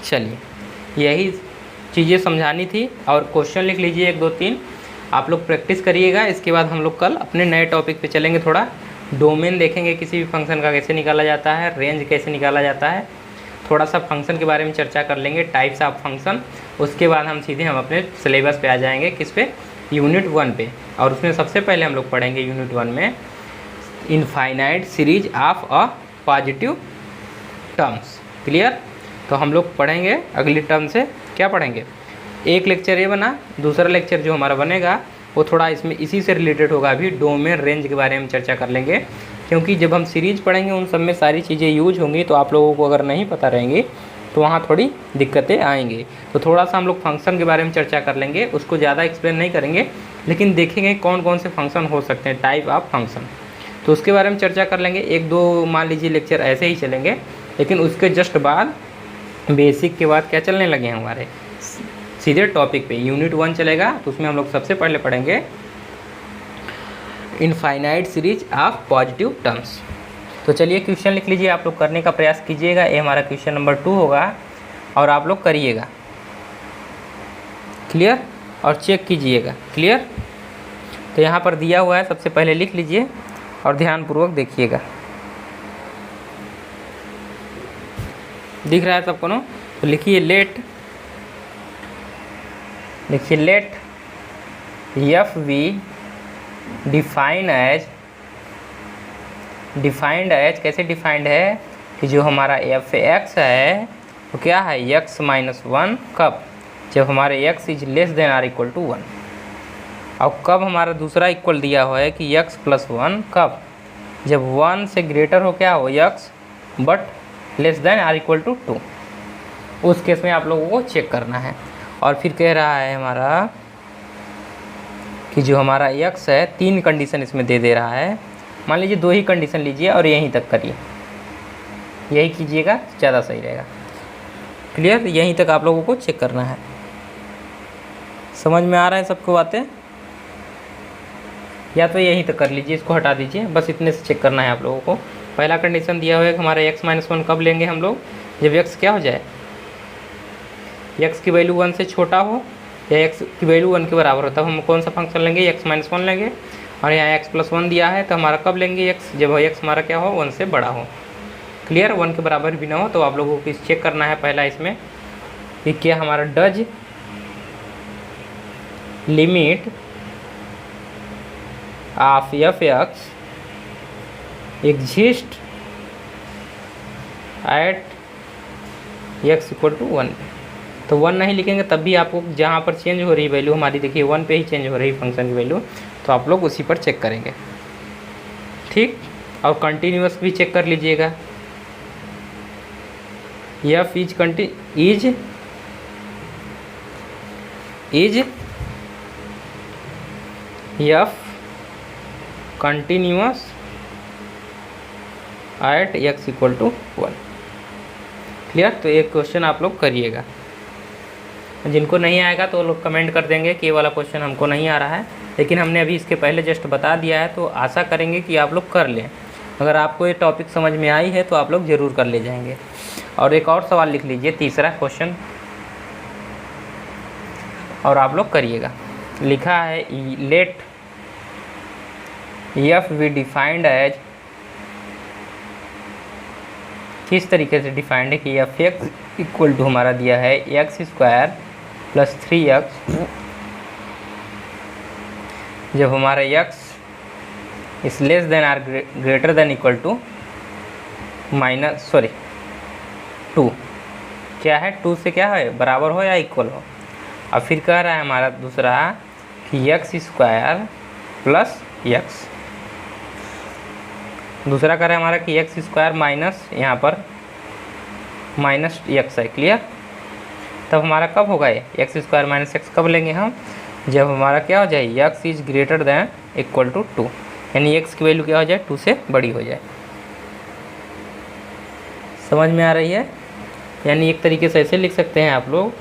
चलिए यही चीज़ें समझानी थी, और क्वेश्चन लिख लीजिए 1 2 3, आप लोग प्रैक्टिस करिएगा। इसके बाद हम लोग कल अपने नए टॉपिक पे चलेंगे। थोड़ा डोमेन देखेंगे किसी भी फंक्शन का कैसे निकाला जाता है, रेंज कैसे निकाला जाता है, थोड़ा सा फंक्शन के बारे में चर्चा कर लेंगे, टाइप्स ऑफ फंक्शन। उसके बाद हम सीधे अपने सिलेबस पे आ जाएंगे, किस पे, यूनिट 1 पे। और उसमें सबसे पहले हम लोग पढ़ेंगे यूनिट 1 में infinite series of a positive terms. Clear. तो हम लोग पढ़ेंगे अगली टर्म से क्या पढ़ेंगे, एक लेक्चर ये बना, दूसरा लेक्चर जो हमारा बनेगा वो थोड़ा इसमें इसी से रिलेटेड होगा। अभी डोमेन रेंज के बारे में चर्चा कर लेंगे, क्योंकि जब हम सीरीज पढ़ेंगे उन सब में सारी चीज़ें यूज होंगी। तो आप लोगों को अगर नहीं पता रहेंगी तो वहाँ थोड़ी दिक्कतें आएंगी। तो थोड़ा सा हम लोग फंक्शन के बारे में चर्चा कर लेंगे, उसको ज़्यादा एक्सप्लेन नहीं करेंगे, लेकिन देखेंगे कौन कौन से फंक्शन हो सकते हैं, टाइप ऑफ फंक्शन, तो उसके बारे में चर्चा कर लेंगे। 1 2 मान लीजिए लेक्चर ऐसे ही चलेंगे, लेकिन उसके जस्ट बाद बेसिक के बाद क्या चलने लगे हैं हमारे, सीधे टॉपिक पे यूनिट 1 चलेगा। तो उसमें हम लोग सबसे पहले पढ़ेंगे infinite series of positive terms. तो चलिए क्वेश्चन लिख लीजिए, आप लोग करने का प्रयास कीजिएगा। ये हमारा क्वेश्चन नंबर 2 होगा और आप लोग करिएगा। क्लियर। और चेक कीजिएगा। क्लियर। तो यहाँ पर दिया हुआ है, सबसे पहले लिख लीजिए और ध्यानपूर्वक देखिएगा। दिख रहा है सबको ना, तो लिखिए लेट, देखिए let f be defined as कैसे डिफाइंड है कि जो हमारा एफ एक्स है वो क्या है, एक्स माइनस 1 कब, जब हमारे x is less than or equal to 1। और कब हमारा दूसरा इक्वल दिया हुआ है कि एक्स प्लस 1 कब, जब 1 से ग्रेटर हो क्या हो x but less than or equal to 2। उस केस में आप लोगों को चेक करना है। और फिर कह रहा है हमारा कि जो हमारा एक्स है 3 कंडीशन इसमें दे रहा है। मान लीजिए 2 ही कंडीशन लीजिए और यहीं तक करिए, यही कीजिएगा ज़्यादा सही रहेगा। क्लियर। यहीं तक आप लोगों को चेक करना है। समझ में आ रहा है सबको बातें, या तो यहीं तक कर लीजिए, इसको हटा दीजिए, बस इतने से चेक करना है आप लोगों को। पहला कंडीशन दिया हुआ है कि हमारा एक्स माइनस 1 कब लेंगे हम लोग, जब एक्स क्या हो जाए, एक्स की वैल्यू 1 से छोटा हो या एक्स की वैल्यू 1 के बराबर हो, तब हम कौन सा फंक्शन लेंगे, एक्स माइनस 1 लेंगे। और यहाँ एक्स प्लस 1 दिया है तो हमारा कब लेंगे एक्स, जब एक्स हमारा क्या हो 1 से बड़ा हो। क्लियर, 1 के बराबर भी ना हो तो आप लोगों को इस चेक करना है पहला इसमें कि क्या हमारा does limit of f x exist at x equal to 1। तो 1 नहीं लिखेंगे तब भी आपको जहाँ पर चेंज हो रही वैल्यू हमारी देखिए 1 पे ही चेंज हो रही फंक्शन की वैल्यू, तो आप लोग उसी पर चेक करेंगे, ठीक। और कंटिन्यूअस भी चेक कर लीजिएगा, f is f continuous at x equal to 1। Clear, तो एक क्वेश्चन आप लोग करिएगा, जिनको नहीं आएगा तो लोग कमेंट कर देंगे कि ये वाला क्वेश्चन हमको नहीं आ रहा है, लेकिन हमने अभी इसके पहले जस्ट बता दिया है, तो आशा करेंगे कि आप लोग कर लें। अगर आपको ये टॉपिक समझ में आई है तो आप लोग ज़रूर कर ले जाएंगे। और एक और सवाल लिख लीजिए, तीसरा क्वेश्चन, और आप लोग करिएगा। लिखा है let f be defined as, किस तरीके से डिफाइंड है कि एफ एक्स इक्वल टू हमारा दिया है एक्स स्क्वायर प्लस 3x, जब हमारा x is less than or greater than equal to two, क्या है 2 से क्या है बराबर हो या इक्वल हो। अब फिर कह रहा है हमारा दूसरा कि एक्स स्क्वायर प्लस एक्स, दूसरा कह रहा है हमारा कि एक्स स्क्वायर माइनस यहाँ पर माइनस एक्स है। क्लियर, तब हमारा कब होगा ये एक्स स्क्वायर माइनस एक्स कब लेंगे हम, जब हमारा क्या हो जाए x is greater than equal to 2, यानी एक्स की वैल्यू क्या हो जाए 2 से बड़ी हो जाए। समझ में आ रही है, यानी एक तरीके से ऐसे लिख सकते हैं आप लोग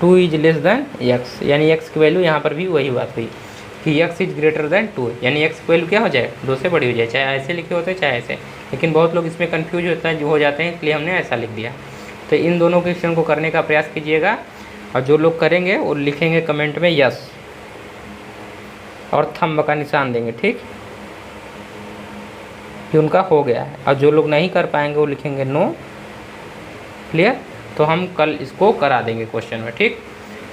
2 इज लेस दैन एक्स, यानी एक्स की वैल्यू यहाँ पर भी वही बात हुई कि एक्स इज ग्रेटर दैन 2, यानी एक्स की वैल्यू क्या हो जाए 2 से बड़ी हो जाए, चाहे ऐसे लिखे होते चाहे ऐसे, लेकिन बहुत लोग इसमें कन्फ्यूज हो जाते हैं, इसलिए हमने ऐसा लिख दिया। तो इन दोनों क्वेश्चन को करने का प्रयास कीजिएगा, और जो लोग करेंगे वो लिखेंगे कमेंट में यस और थंब का निशान देंगे, ठीक, कि उनका हो गया है। और जो लोग नहीं कर पाएंगे वो लिखेंगे नो। क्लियर, तो हम कल इसको करा देंगे क्वेश्चन में, ठीक।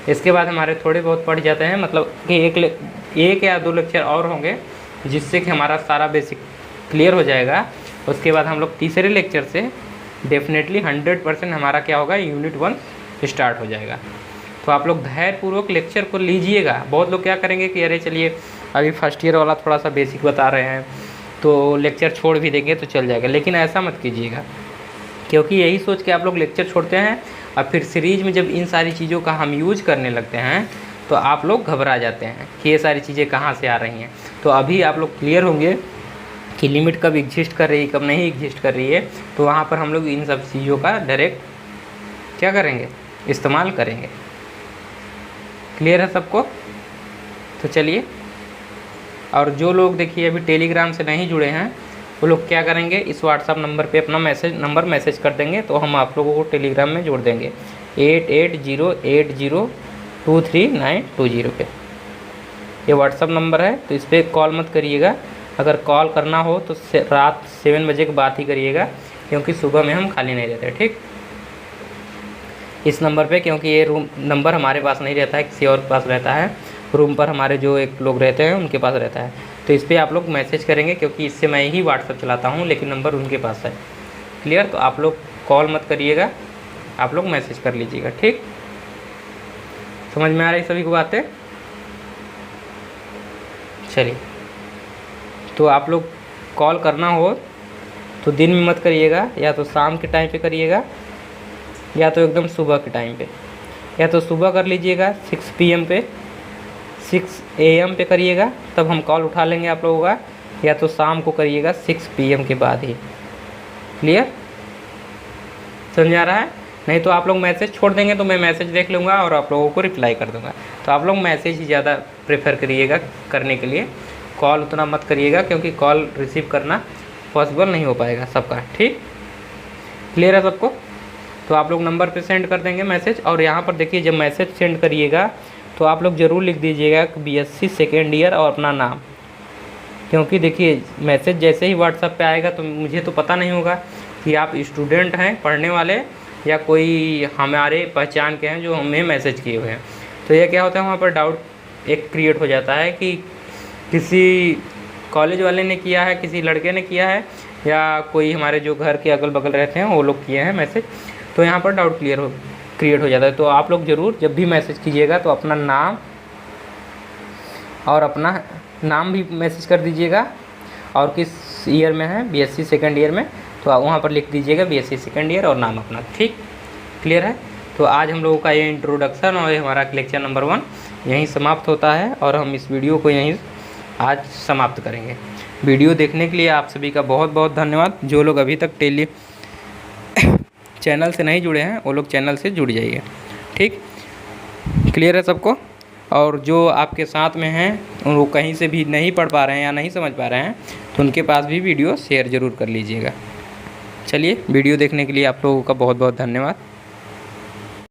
इसके बाद हमारे थोड़े बहुत पढ़ जाते हैं, मतलब कि एक या 2 लेक्चर और होंगे जिससे कि हमारा सारा बेसिक क्लियर हो जाएगा। उसके बाद हम लोग तीसरे लेक्चर से डेफिनेटली 100% हमारा क्या होगा यूनिट 1 स्टार्ट हो जाएगा। तो आप लोग धैर्यपूर्वक लेक्चर को लीजिएगा। बहुत लोग क्या करेंगे कि अरे चलिए अभी फर्स्ट ईयर वाला थोड़ा सा बेसिक बता रहे हैं तो लेक्चर छोड़ भी देंगे तो चल जाएगा, लेकिन ऐसा मत कीजिएगा, क्योंकि यही सोच के आप लोग लेक्चर छोड़ते हैं और फिर सीरीज में जब इन सारी चीज़ों का हम यूज करने लगते हैं तो आप लोग घबरा जाते हैं कि ये सारी चीज़ें कहाँ से आ रही हैं। तो अभी आप लोग क्लियर होंगे कि लिमिट कब एग्जिस्ट कर रही है कब नहीं एग्जिस्ट कर रही है, तो वहाँ पर हम लोग इन सब चीज़ों का डायरेक्ट क्या करेंगे इस्तेमाल करेंगे। क्लियर है सबको, तो चलिए। और जो लोग देखिए अभी टेलीग्राम से नहीं जुड़े हैं वो लोग क्या करेंगे, इस व्हाट्सअप नंबर पे अपना मैसेज कर देंगे तो हम आप लोगों को टेलीग्राम में जोड़ देंगे 8808023920 पे। ये व्हाट्सअप नंबर है, तो इस पर कॉल मत करिएगा। अगर कॉल करना हो तो रात 7 बजे के बाद ही करिएगा, क्योंकि सुबह में हम खाली नहीं रहते, ठीक। इस नंबर पे, क्योंकि ये रूम नंबर हमारे पास नहीं रहता है, किसी और के पास रहता है, रूम पर हमारे जो एक लोग रहते हैं उनके पास रहता है। तो इस पर आप लोग मैसेज करेंगे, क्योंकि इससे मैं ही व्हाट्सअप चलाता हूँ, लेकिन नंबर उनके पास है। क्लियर, तो आप लोग कॉल मत करिएगा, आप लोग मैसेज कर लीजिएगा, ठीक। समझ में आ रही सभी को बातें। चलिए, तो आप लोग कॉल करना हो तो दिन में मत करिएगा, या तो शाम के टाइम पे करिएगा या तो एकदम सुबह के टाइम पे। या तो सुबह कर लीजिएगा 6 PM पे, 6 AM पे करिएगा, तब हम कॉल उठा लेंगे आप लोगों का, या तो शाम को करिएगा 6 PM के बाद ही। क्लियर, समझ आ रहा है। नहीं तो आप लोग मैसेज छोड़ देंगे तो मैं मैसेज देख लूँगा और आप लोगों को रिप्लाई कर दूँगा। तो आप लोग मैसेज ही ज़्यादा प्रेफर करिएगा करने के लिए, कॉल उतना मत करिएगा, क्योंकि कॉल रिसीव करना पॉसिबल नहीं हो पाएगा सबका, ठीक। क्लियर है सबको। तो आप लोग नंबर पे सेंड कर देंगे मैसेज। और यहाँ पर देखिए जब मैसेज सेंड करिएगा तो आप लोग ज़रूर लिख दीजिएगा BSc सेकेंड ईयर और अपना नाम, क्योंकि देखिए मैसेज जैसे ही व्हाट्सएप पे आएगा तो मुझे तो पता नहीं होगा कि आप स्टूडेंट हैं पढ़ने वाले या कोई हमारे पहचान के हैं जो हमें मैसेज किए हुए हैं। तो ये क्या होता है, वहाँ पर डाउट एक क्रिएट हो जाता है कि किसी कॉलेज वाले ने किया है, किसी लड़के ने किया है, या कोई हमारे जो घर के अगल बगल रहते हैं वो लोग किए हैं मैसेज। तो यहाँ पर डाउट क्रिएट हो जाता है। तो आप लोग ज़रूर जब भी मैसेज कीजिएगा तो अपना नाम और अपना नाम भी मैसेज कर दीजिएगा, और किस ईयर में है, बीएससी सेकंड ईयर में, तो आप वहाँ पर लिख दीजिएगा बीएससी सेकंड ईयर और नाम अपना। ठीक, क्लियर है। तो आज हम लोगों का ये इंट्रोडक्शन और ये हमारा लेक्चर नंबर 1 यहीं समाप्त होता है, और हम इस वीडियो को यहीं आज समाप्त करेंगे। वीडियो देखने के लिए आप सभी का बहुत बहुत धन्यवाद। जो लोग अभी तक चैनल से नहीं जुड़े हैं वो लोग चैनल से जुड़ जाइए। ठीक, क्लियर है सबको। और जो आपके साथ में हैं वो कहीं से भी नहीं पढ़ पा रहे हैं या नहीं समझ पा रहे हैं तो उनके पास भी वीडियो शेयर ज़रूर कर लीजिएगा। चलिए, वीडियो देखने के लिए आप लोगों का बहुत बहुत धन्यवाद।